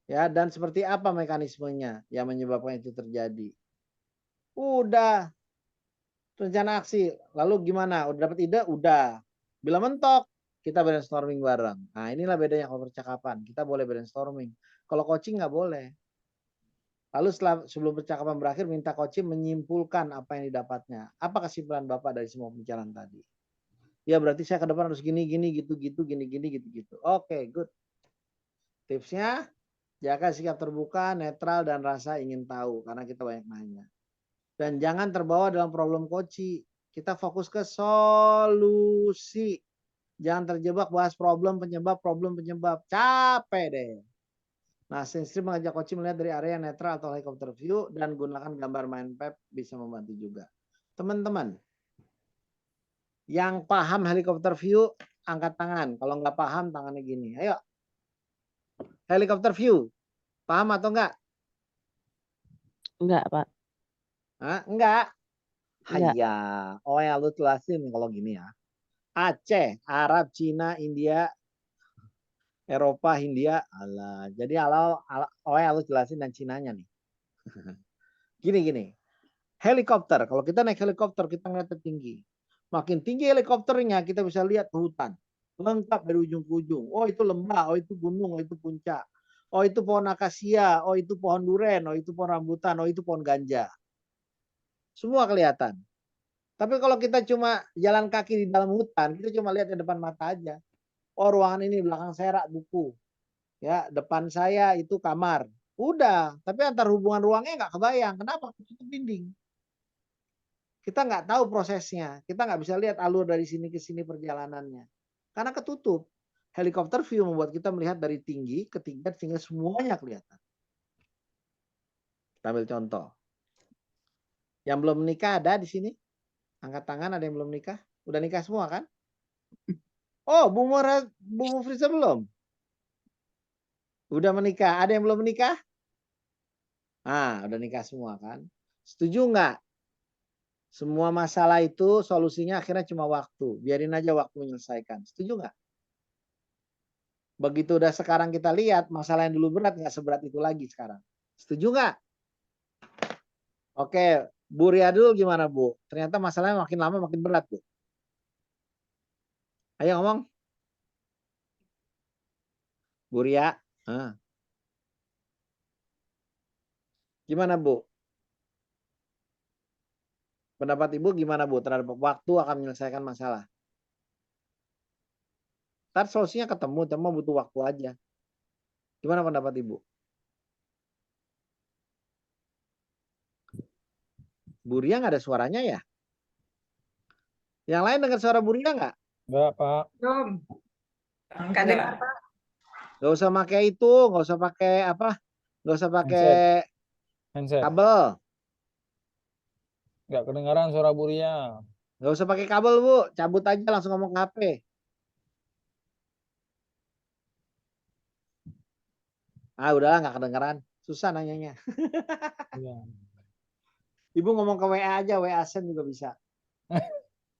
Ya, dan seperti apa mekanismenya yang menyebabkan itu terjadi? Udah. Rencana aksi. Lalu gimana? Udah dapat ide? Udah. Bila mentok, kita brainstorming bareng. Nah, inilah bedanya kalau percakapan. Kita boleh brainstorming. Kalau coaching nggak boleh. Lalu sebelum percakapan berakhir, minta coaching menyimpulkan apa yang didapatnya. Apa kesimpulan Bapak dari semua pembicaraan tadi? Ya berarti saya ke depan harus gini, gitu, gini, gitu. Oke, good. Tipsnya, jaga sikap terbuka, netral, dan rasa ingin tahu. Karena kita banyak nanya. Dan jangan terbawa dalam problem coaching. Kita fokus ke solusi. Jangan terjebak bahas problem, penyebab. Capek deh. Nah, Sinstri mengajak coaching melihat dari area netral atau helicopter view dan gunakan gambar mind map bisa membantu juga. Teman-teman, yang paham helicopter view, angkat tangan. Kalau nggak paham, tangannya gini. Ayo. Helicopter view. Paham atau enggak? Enggak, Pak. Hah? Enggak. Enggak. Hayya. Oh ya, lu jelasin kalau gini ya. Aceh, Arab, Cina, India, Eropa, Hindia, Allah. Jadi harus jelasin dan Cinanya nih. Gini. Helikopter. Kalau kita naik helikopter, kita ngeliat tinggi. Makin tinggi helikopternya, kita bisa lihat hutan. Lengkap dari ujung ke ujung. Oh, itu lembah. Oh, itu gunung. Oh, itu puncak. Oh, itu pohon akasia. Oh, itu pohon duren. Oh, itu pohon rambutan. Oh, itu pohon ganja. Semua kelihatan. Tapi kalau kita cuma jalan kaki di dalam hutan, kita cuma lihat di depan mata aja. Oh, ruangan ini belakang saya rak buku. Ya, depan saya itu kamar. Udah, tapi antar hubungan ruangnya nggak kebayang. Kenapa? Itu dinding. Kita nggak tahu prosesnya. Kita nggak bisa lihat alur dari sini ke sini perjalanannya. Karena ketutup. Helikopter view membuat kita melihat dari tinggi ke tingkat sehingga semuanya kelihatan. Kita ambil contoh. Yang belum menikah ada di sini? Angkat tangan, ada yang belum nikah? Udah nikah semua kan? Oh, Bu Mufriza belum? Udah menikah. Ada yang belum menikah? Udah nikah semua kan? Setuju nggak? Semua masalah itu solusinya akhirnya cuma waktu. Biarin aja waktu menyelesaikan. Setuju nggak? Begitu udah sekarang kita lihat, masalah yang dulu berat nggak seberat itu lagi sekarang. Setuju nggak? Oke, Bu Ria dulu gimana Bu? Ternyata masalahnya makin lama makin berat Bu. Ayo ngomong. Bu Ria. Gimana Bu? Pendapat Ibu gimana Bu terhadap waktu akan menyelesaikan masalah? Ntar solusinya ketemu, cuma butuh waktu aja. Gimana pendapat Ibu? Bu Ria nggak ada suaranya ya? Yang lain dengar suara Bu Ria nggak? Enggak, Pak. Belum. Nggak Enggak. dengar, Pak. Nggak usah pakai itu, nggak usah pakai apa? Nggak usah pakai Handset. kabel. Enggak kedengaran suara Bu Ria. Nggak usah pakai kabel Bu, cabut aja langsung ngomong ke HP. Udahlah nggak kedengeran. Susah nanyanya. Iya. Ibu ngomong ke WA aja, WA send juga bisa.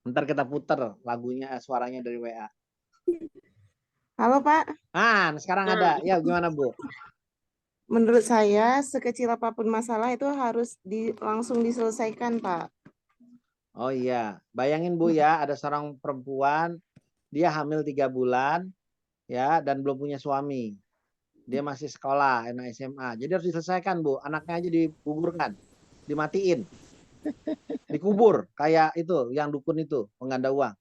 Ntar kita puter lagunya, suaranya dari WA. Halo Pak, Sekarang ada. Ya gimana Bu? menurut saya sekecil apapun masalah itu harus langsung diselesaikan Pak. Oh iya, bayangin Bu ya, ada seorang perempuan, dia hamil 3 bulan, ya, dan belum punya suami. Dia masih sekolah, anak SMA. Jadi harus diselesaikan Bu, anaknya aja dikuburkan, dimatiin, dikubur, kayak itu, yang dukun itu, pengganda uang.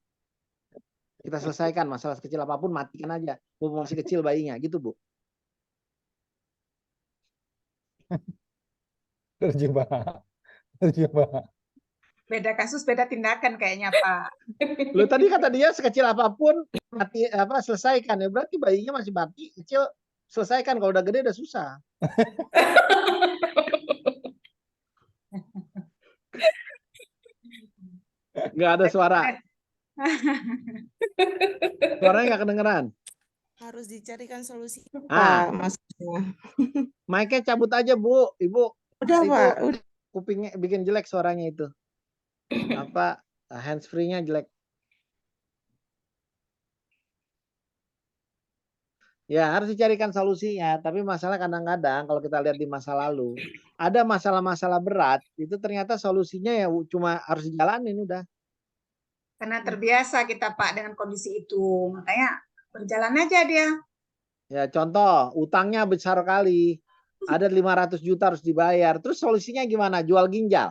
Kita selesaikan masalah sekecil apapun, matikan aja. Bu masih kecil bayinya, gitu Bu. Terjebak. Terjebak. Beda kasus, beda tindakan kayaknya, Pak. Lo tadi kata dia sekecil apapun mati selesaikan ya, berarti bayinya masih mati kecil, selesaikan. Kalau udah gede udah susah. Nggak ada suara. Suaranya nggak kedengeran. Harus dicarikan solusi Ah. Pak, maksudnya. Mic-nya cabut aja Bu, Ibu. Udah Itu Pak, udah. kupingnya bikin jelek suaranya itu. Apa hands free-nya jelek. Ya harus dicarikan solusinya, tapi masalah kadang-kadang kalau kita lihat di masa lalu, ada masalah-masalah berat, itu ternyata solusinya ya cuma harus dijalanin udah. Karena terbiasa kita, Pak, dengan kondisi itu. Makanya berjalan aja dia. Ya contoh, utangnya besar kali. Ada 500 juta harus dibayar. Terus solusinya gimana? Jual ginjal?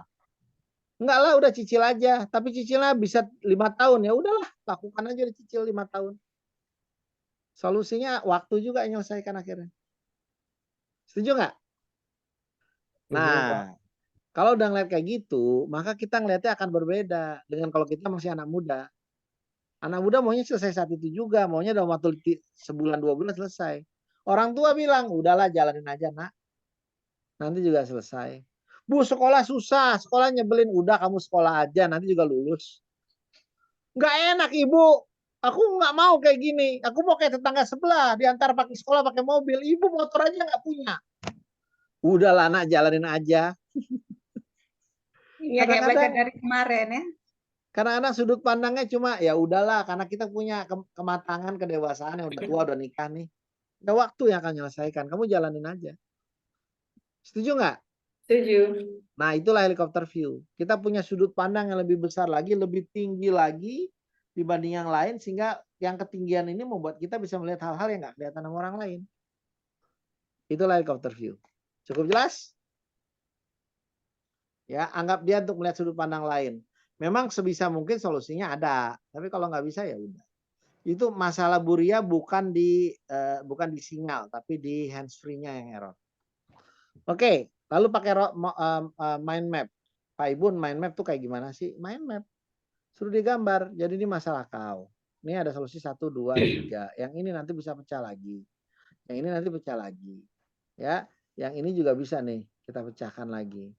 Enggak lah, udah cicil aja. Tapi cicilnya bisa 5 tahun. Ya udahlah, lakukan aja dicicil 5 tahun. Solusinya waktu juga yang menyelesaikan akhirnya. Setuju nggak? Nah, kalau udah ngeliat kayak gitu, maka kita ngeliatnya akan berbeda dengan kalau kita masih anak muda. Anak muda maunya selesai saat itu juga, maunya dalam waktu sebulan 2 bulan selesai. Orang tua bilang, udahlah jalanin aja nak. Nanti juga selesai. Bu, sekolah susah, sekolah nyebelin. Udah kamu sekolah aja, nanti juga lulus. Nggak enak Ibu. Aku nggak mau kayak gini. Aku mau kayak tetangga sebelah. Di antara pakai sekolah, pakai mobil. Ibu motor aja nggak punya. Udahlah nak, jalanin aja. Iya, kayak belajar dari kemarin ya. Kadang-kadang sudut pandangnya cuma ya udahlah, karena kita punya kematangan, kedewasaan yang udah tua, udah nikah nih. Ada waktu yang akan menyelesaikan. Kamu jalanin aja. Setuju nggak? Setuju. Nah, itulah helikopter view. Kita punya sudut pandang yang lebih besar lagi, lebih tinggi lagi dibanding yang lain, sehingga yang ketinggian ini membuat kita bisa melihat hal-hal yang nggak kelihatan sama orang lain. Itulah helikopter view. Cukup jelas? Ya, anggap dia untuk melihat sudut pandang lain. Memang sebisa mungkin solusinya ada, tapi kalau nggak bisa ya udah. Itu masalah Bu Ria bukan di sinyal, tapi di hands-free-nya yang error. Oke, lalu pakai mind map. Pak Ibun, mind map tuh kayak gimana sih? Mind map. Suruh digambar. Jadi ini masalah kau. Ini ada solusi 1, 2, 3. Yang ini nanti bisa pecah lagi. Yang ini nanti pecah lagi. Ya, yang ini juga bisa nih kita pecahkan lagi.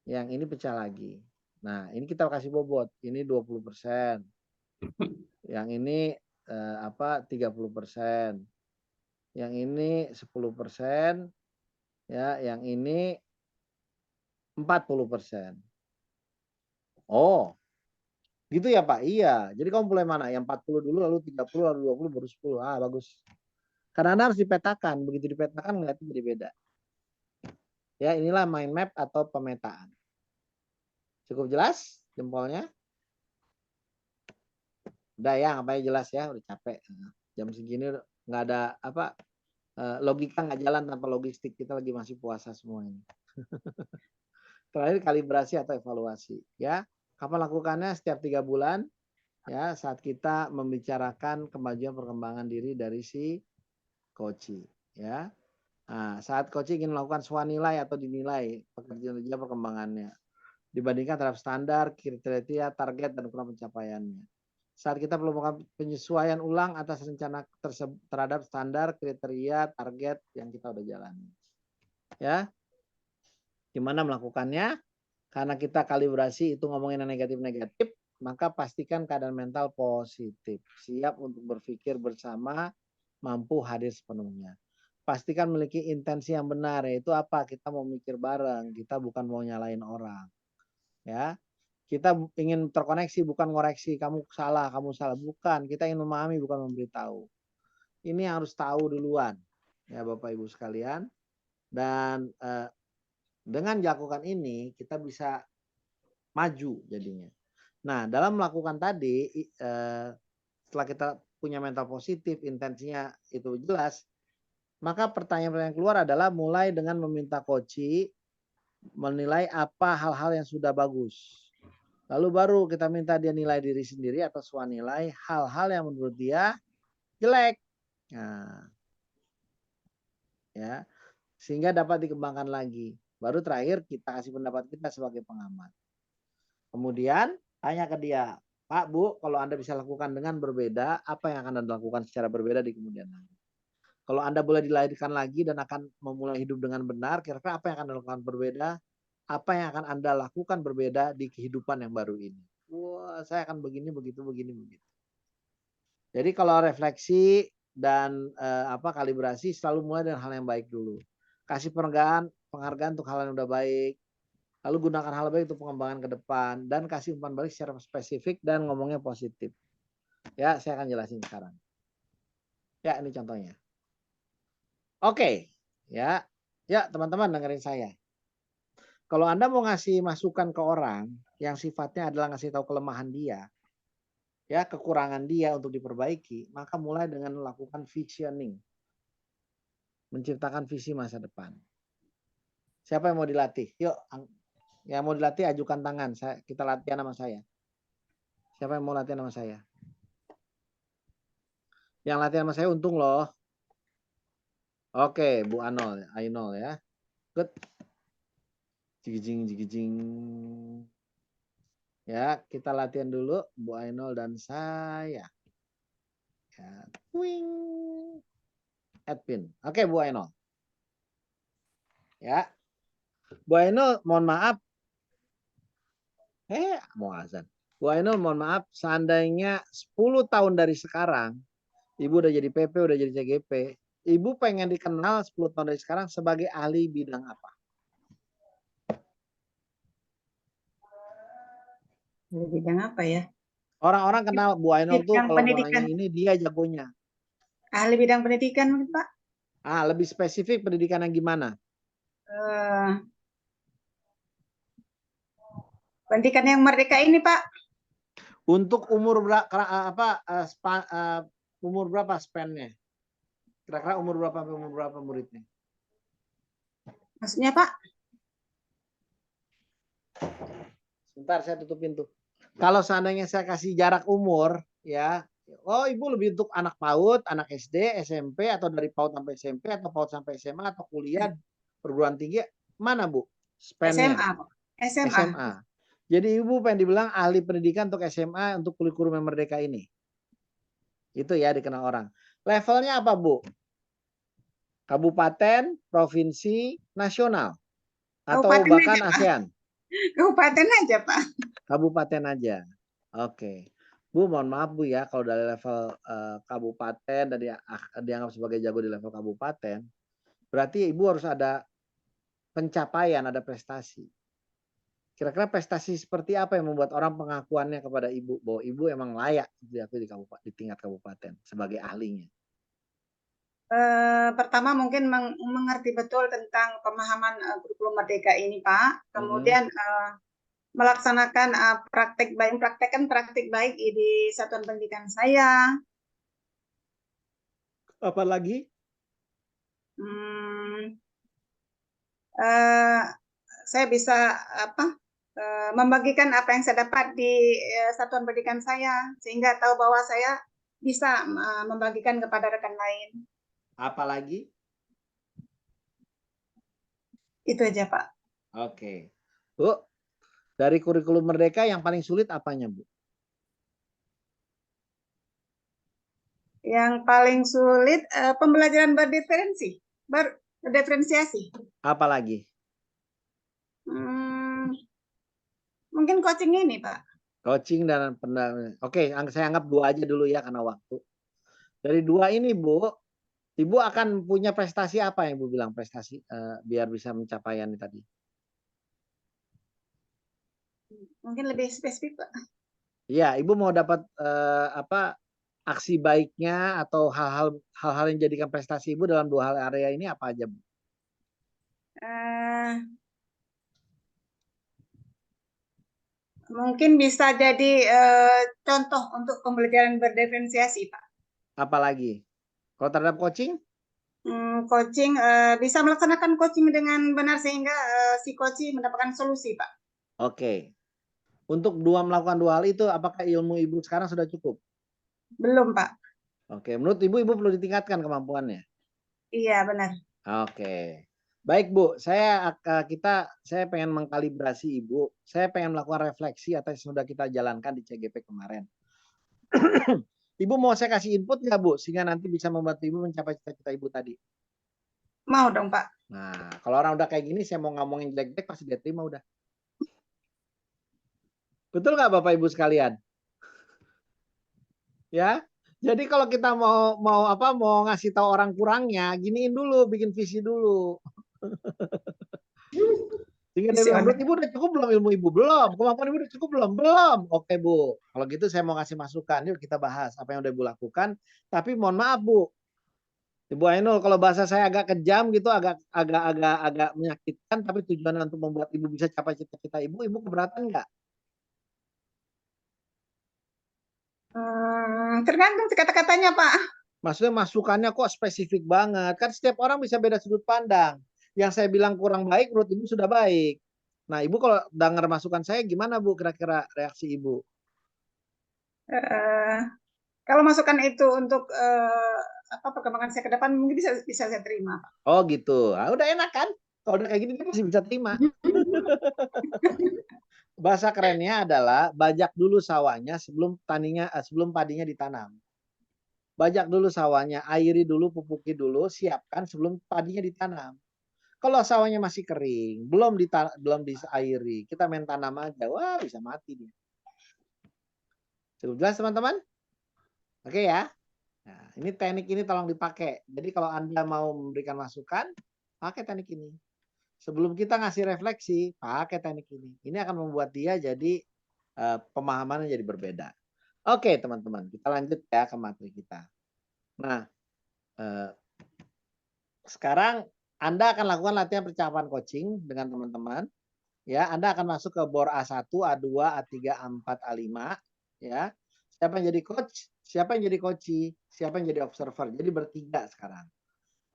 Yang ini pecah lagi. Nah, ini kita kasih bobot. Ini 20%. Yang ini 30%. Yang ini 10%. Ya, yang ini 40%. Oh, gitu ya Pak? Iya. Jadi kamu mulai mana? Yang 40 dulu, lalu 30, lalu 20, baru 10. Ah, bagus. Karena Anda harus dipetakan. Begitu dipetakan, ngeliatnya jadi beda. Ya, inilah mind map atau pemetaan. Cukup jelas jempolnya? Udah ya, ngapain jelas ya, udah capek. Jam segini nggak ada logika nggak jalan tanpa logistik. Kita lagi masih puasa semua ini. Terakhir kalibrasi atau evaluasi. Ya, kapan lakukannya? Setiap 3 bulan. Ya, saat kita membicarakan kemajuan perkembangan diri dari si coach. Ya, nah, saat coach ingin melakukan swanilai atau dinilai pekerjaan kerja perkembangannya dibandingkan terhadap standar, kriteria, target, dan ukuran pencapaiannya. Saat kita perlu melakukan penyesuaian ulang atas rencana terhadap standar, kriteria, target yang kita udah jalani. Ya, gimana melakukannya? Karena kita kalibrasi itu ngomongin yang negatif-negatif, maka pastikan keadaan mental positif, siap untuk berpikir bersama, mampu hadir sepenuhnya. Pastikan memiliki intensi yang benar, yaitu apa? Kita mau mikir bareng, kita bukan mau nyalain orang. Ya, kita ingin terkoneksi, bukan ngoreksi, kamu salah, bukan. Kita ingin memahami, bukan memberitahu. Ini harus tahu duluan, ya Bapak Ibu sekalian. Dan dengan dilakukan ini, kita bisa maju jadinya. Nah, dalam melakukan tadi, setelah kita punya mental positif, intensinya itu jelas, maka pertanyaan-pertanyaan keluar adalah mulai dengan meminta coach menilai apa hal-hal yang sudah bagus. Lalu baru kita minta dia nilai diri sendiri atau swanilai hal-hal yang menurut dia jelek. Nah, ya, sehingga dapat dikembangkan lagi. Baru terakhir kita kasih pendapat kita sebagai pengamat. Kemudian tanya ke dia, Pak, Bu, kalau Anda bisa lakukan dengan berbeda, apa yang akan Anda lakukan secara berbeda di kemudian hari? Kalau Anda boleh dilahirkan lagi dan akan memulai hidup dengan benar, kira-kira apa yang akan Anda lakukan berbeda? Apa yang akan Anda lakukan berbeda di kehidupan yang baru ini? Wah, saya akan begini, begitu, begini, begitu. Jadi kalau refleksi dan kalibrasi selalu mulai dengan hal yang baik dulu. Kasih penghargaan untuk hal yang udah baik. Lalu gunakan hal baik untuk pengembangan ke depan dan kasih umpan balik secara spesifik dan ngomongnya positif. Ya, saya akan jelasin sekarang. Ya, ini contohnya. Oke, ya. Ya, teman-teman dengerin saya. Kalau Anda mau ngasih masukan ke orang yang sifatnya adalah ngasih tahu kelemahan dia, ya, kekurangan dia untuk diperbaiki, maka mulai dengan melakukan visioning. Menciptakan visi masa depan. Siapa yang mau dilatih? Yuk, yang mau dilatih ajukan tangan. Kita latihan sama saya. Siapa yang mau latihan sama saya? Yang latihan sama saya untung loh. Oke, Bu Ainol ya. Good. Jigijing. Ya, kita latihan dulu Bu Ainol dan saya. Ya, wing. Edwin. Oke, Bu Ainol. Ya. Bu Ainol, mohon maaf. Mau azan. Bu Ainul, mohon maaf, seandainya 10 tahun dari sekarang, Ibu udah jadi PP, udah jadi CGP, Ibu pengen dikenal 10 tahun dari sekarang sebagai ahli bidang apa? Ahli bidang apa ya? Orang-orang kenal Bu Ainul tuh Bidang kalau pendidikan. orangnya ini dia jagonya. Ahli bidang pendidikan, Pak. Lebih spesifik pendidikan yang gimana? Pendidikan yang merdeka ini, Pak. Untuk umur umur berapa span-nya? Kira-kira umur berapa muridnya? Maksudnya, Pak? Sebentar, saya tutup pintu. Kalau seandainya saya kasih jarak umur, ya, Ibu lebih untuk anak PAUD, anak SD, SMP, atau dari PAUD sampai SMP, atau PAUD sampai SMA, atau kuliah, perguruan tinggi, mana Bu? Span-nya? SMA. Jadi Ibu pengen dibilang ahli pendidikan untuk SMA, untuk kurikulum yang merdeka ini. Itu ya dikenal orang. Levelnya apa Bu? Kabupaten, provinsi, nasional, atau Kabupaten bahkan aja, Pak. ASEAN? Kabupaten aja, Pak. Kabupaten aja. Oke. Bu, mohon maaf Bu ya, kalau dari level kabupaten dan dianggap sebagai jago di level kabupaten, berarti Ibu harus ada pencapaian, ada prestasi. Kira-kira prestasi seperti apa yang membuat orang pengakuannya kepada Ibu bahwa Ibu emang layak diakui di tingkat kabupaten sebagai ahlinya? Pertama mungkin mengerti betul tentang pemahaman kurikulum merdeka ini, Pak. Kemudian melaksanakan praktekkan praktik baik di satuan pendidikan saya. Apa lagi? Saya bisa membagikan apa yang saya dapat di satuan pendidikan saya, sehingga tahu bahwa saya bisa membagikan kepada rekan lain. Apa lagi? Itu aja, Pak. Oke. Bu, dari kurikulum merdeka yang paling sulit apanya, Bu? Yang paling sulit pembelajaran berdiferensiasi. Apa lagi? Mungkin coaching ini, Pak. Coaching dan pendampingan. Oke, saya anggap 2 aja dulu ya karena waktu. Dari 2 ini, Bu, Ibu akan punya prestasi apa yang Ibu bilang prestasi biar bisa mencapai yang tadi? Mungkin lebih spesifik, Pak. Iya, Ibu mau dapat aksi baiknya atau hal-hal yang jadikan prestasi Ibu dalam 2 hal area ini apa aja, Bu? Mungkin bisa jadi contoh untuk pembelajaran berdiferensiasi, Pak. Apa lagi? Kalau terhadap coaching? Coaching bisa melaksanakan coaching dengan benar sehingga si coaching mendapatkan solusi, Pak. Oke. Untuk melakukan 2 hal itu apakah ilmu Ibu sekarang sudah cukup? Belum, Pak. Oke, menurut Ibu perlu ditingkatkan kemampuannya? Iya, benar. Oke. Baik, Bu. Saya pengen mengkalibrasi Ibu. Saya pengen melakukan refleksi atas yang sudah kita jalankan di CGP kemarin. Ibu mau saya kasih input nggak, Bu? Sehingga nanti bisa membantu Ibu mencapai cita-cita Ibu tadi. Mau dong, Pak. Nah, kalau orang udah kayak gini, saya mau ngomongin jelek-jelek pasti dia terima udah. Betul nggak Bapak Ibu sekalian? Ya. Jadi kalau kita mau ngasih tahu orang kurangnya, giniin dulu, bikin visi dulu. Sehingga dia bilang, menurut Ibu udah cukup belum ilmu Ibu? Belum. Kemampuan Ibu udah cukup belum? Belum. Oke, Bu. Kalau gitu saya mau kasih masukan. Yuk kita bahas apa yang udah Ibu lakukan. Tapi mohon maaf, Bu. Ibu Ainul, kalau bahasa saya agak kejam gitu, agak menyakitkan, tapi tujuannya untuk membuat Ibu bisa capai cita-cita Ibu keberatan nggak? Tergantung kata-katanya, Pak. Maksudnya masukannya kok spesifik banget. Kan setiap orang bisa beda sudut pandang. Yang saya bilang kurang baik, menurut Ibu sudah baik. Nah, Ibu kalau dengar masukan saya gimana, Bu? Kira-kira reaksi Ibu? Kalau masukan itu untuk perkembangan saya ke depan mungkin bisa saya terima, Pak. Oh gitu. Ah, udah enak kan? Kalau udah kayak gini dia pasti bisa terima. Bahasa kerennya adalah bajak dulu sawahnya sebelum padinya ditanam. Bajak dulu sawahnya, airi dulu, pupuki dulu, siapkan sebelum padinya ditanam. Kalau sawahnya masih kering, belum diairi, kita main tanam aja, wah bisa mati dia. Cukup jelas teman-teman? Oke ya. Nah, ini teknik ini tolong dipakai. Jadi kalau Anda mau memberikan masukan, pakai teknik ini. Sebelum kita ngasih refleksi, pakai teknik ini. Ini akan membuat dia jadi pemahamannya jadi berbeda. Oke teman-teman, kita lanjut ya ke materi kita. Nah, sekarang Anda akan lakukan latihan percakapan coaching dengan teman-teman. Ya, Anda akan masuk ke bor A1, A2, A3, A4, A5. Ya, siapa yang jadi coach? Siapa yang jadi coachee? Siapa yang jadi observer? Jadi bertiga sekarang.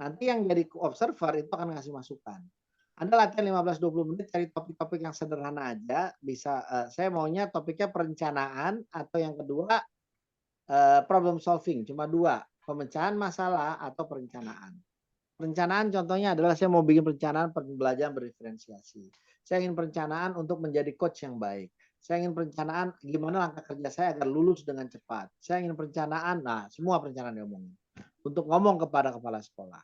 Nanti yang jadi observer itu akan ngasih masukan. Anda latihan 15-20 menit cari topik-topik yang sederhana aja. Bisa saya maunya topiknya perencanaan atau yang kedua problem solving. Cuma 2, pemecahan masalah atau perencanaan. Perencanaan contohnya adalah saya mau bikin perencanaan pembelajaran berdiferensiasi. Saya ingin perencanaan untuk menjadi coach yang baik. Saya ingin perencanaan gimana langkah kerja saya agar lulus dengan cepat. Saya ingin perencanaan, nah semua perencanaan diomongin. Untuk ngomong kepada kepala sekolah.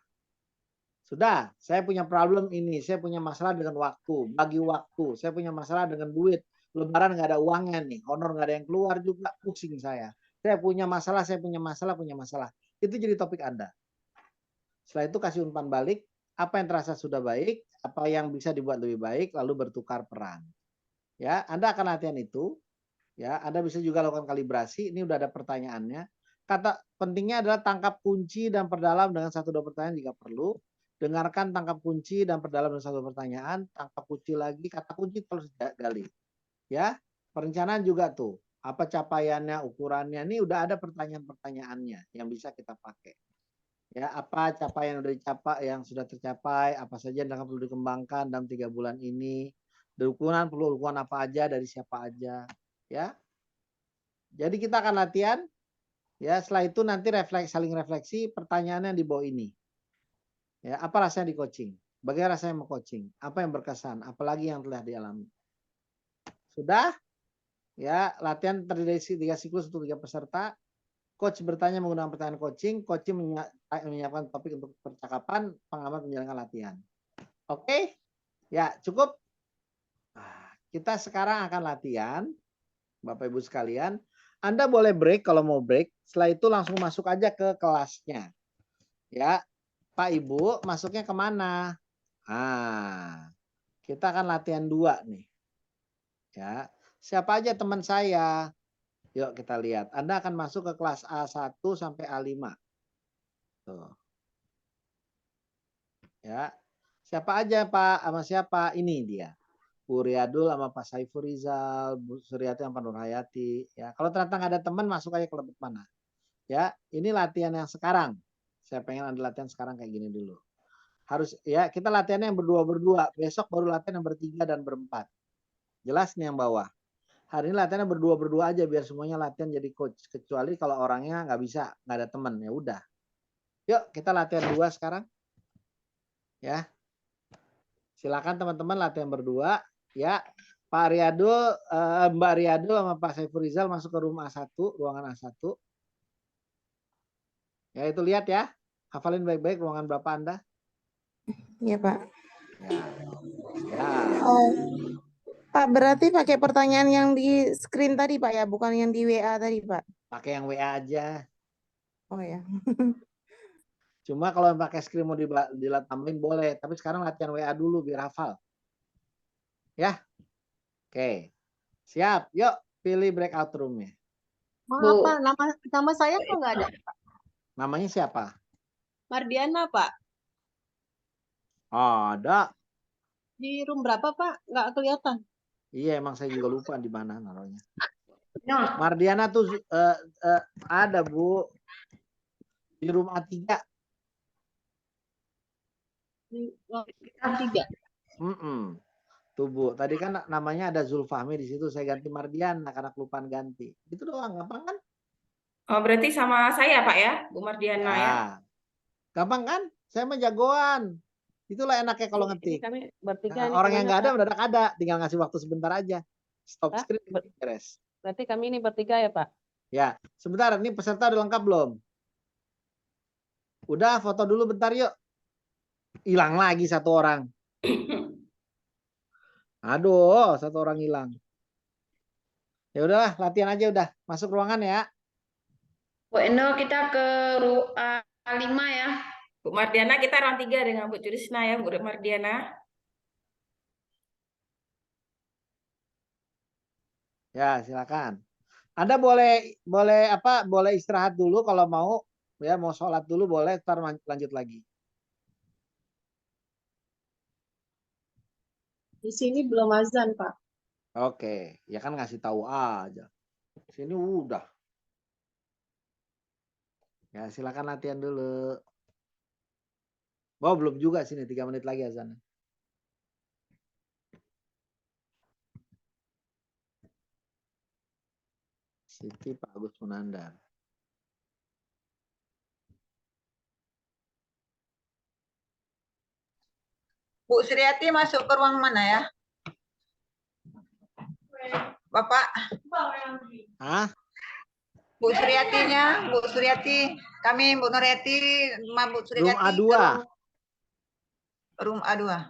Sudah, saya punya problem ini, saya punya masalah dengan waktu, bagi waktu, saya punya masalah dengan duit, lebaran nggak ada uangnya nih, honor nggak ada yang keluar juga, pusing saya. Saya punya masalah, punya masalah. Itu jadi topik Anda. Setelah itu kasih umpan balik, apa yang terasa sudah baik, apa yang bisa dibuat lebih baik, lalu bertukar peran. Ya, Anda akan latihan itu. Ya, Anda bisa juga lakukan kalibrasi. Ini udah ada pertanyaannya. Kata pentingnya adalah tangkap kunci dan perdalam dengan 1-2 pertanyaan jika perlu. Dengarkan, tangkap kunci dan perdalam dengan 1 pertanyaan. Tangkap kunci lagi, kata kunci terus gali. Ya, perencanaan juga tuh. Apa capaiannya, ukurannya. Ini udah ada pertanyaan-pertanyaannya yang bisa kita pakai. Ya, apa capaian yang sudah dicapai, yang sudah tercapai, apa saja yang perlu dikembangkan dalam 3 bulan ini. Dukungan perlu dukungan apa aja dari siapa aja. Ya. Jadi kita akan latihan. Ya, setelah itu nanti saling refleksi pertanyaannya di bawah ini. Ya, apa rasanya di coaching? Bagaimana rasanya meng-coaching? Apa yang berkesan? Apalagi yang telah dialami? Sudah? Ya, latihan terdiri dari 3 siklus untuk 3 peserta. Coach bertanya menggunakan pertanyaan coaching, menyiapkan topik untuk percakapan, pengamat menjalankan latihan. Oke? Ya, cukup. Nah, kita sekarang akan latihan. Bapak Ibu sekalian, Anda boleh break kalau mau break. Setelah itu langsung masuk aja ke kelasnya. Ya, Pak Ibu, masuknya kemana? Kita akan latihan 2 nih. Ya, siapa aja teman saya? Yuk kita lihat. Anda akan masuk ke kelas A1 sampai A5. Tuh. Ya, siapa aja Pak? Sama siapa? Ini dia. Bu Riyadul sama Pak Saiful Rizal, Bu Suryati sama Pak Nurhayati. Ya, kalau ternyata nggak ada teman, masuk aja ke kelompok mana. Ya, ini latihan yang sekarang. Saya pengen ada latihan sekarang kayak gini dulu. Harus ya, kita latihannya yang berdua-berdua. Besok baru latihan yang bertiga dan berempat. Jelas nih yang bawah. Hari ini latihannya berdua-berdua aja biar semuanya latihan jadi coach. Kecuali kalau orangnya nggak bisa, nggak ada teman, ya udah. Yuk kita latihan 2 sekarang. Ya. Silakan teman-teman latihan berdua. Ya. Pak Riyadul, Mbak Riyadul sama Pak Saiful Rizal masuk ke rumah A1, ruangan A1. Ya itu lihat ya. Hafalin baik-baik ruangan berapa Anda. Iya, Pak. Ya. Ya. Pak, berarti pakai pertanyaan yang di screen tadi, Pak, ya? Bukan yang di WA tadi, Pak? Pakai yang WA aja. Oh ya. Cuma kalau yang pakai screen mau ditambahin boleh. Tapi sekarang latihan WA dulu biar hafal. Ya. Oke. Siap. Yuk pilih breakout room-nya. Maaf Pak, nama saya kok nggak ada? Namanya siapa? Mardiana Pak. Oh, ada. Di room berapa Pak? Nggak kelihatan. Iya, emang saya juga lupa di mana naruhnya. Mardiana tuh ada Bu di room A3. Di A3. Tuh Bu, tadi kan namanya ada Zulfahmi di situ, saya ganti Mardiana karena kelupaan ganti. Itu doang, gampang kan? Oh, berarti sama saya Pak ya, Bu Mardiana ya. Gampang kan? Saya mah jagoan. Itulah enaknya kalau ngetik. Kami bertiga. Orang yang nggak ada mendadak ada, tinggal ngasih waktu sebentar aja. Stop screen, beres. Berarti kami ini bertiga ya Pak? Ya, sebentar. Ini peserta udah lengkap belum? Udah, foto dulu bentar yuk. Hilang lagi 1 orang. Aduh, 1 orang hilang. Ya udahlah, latihan aja udah. Masuk ruangan ya. Bu Endo, kita ke A5 ya. Bu Mardiana, kita ruang 3 dengan Bu Jurisna ya, Bu Mardiana. Ya, silakan. Anda boleh istirahat dulu kalau mau, ya mau sholat dulu boleh, ntar lanjut lagi. Di sini belum azan Pak. Oke, ya kan ngasih tahu aja. Sini udah. Ya, silakan latihan dulu. Oh, belum juga sini 3 menit lagi azan. Siti Pak Agus Munandar. Bu Suryati masuk ke ruang mana ya? Bapak? Hah? Bu Suryatinya, Bu Suryati, kami Bu Nuryati, Bu Suryati. Room A2. room A2.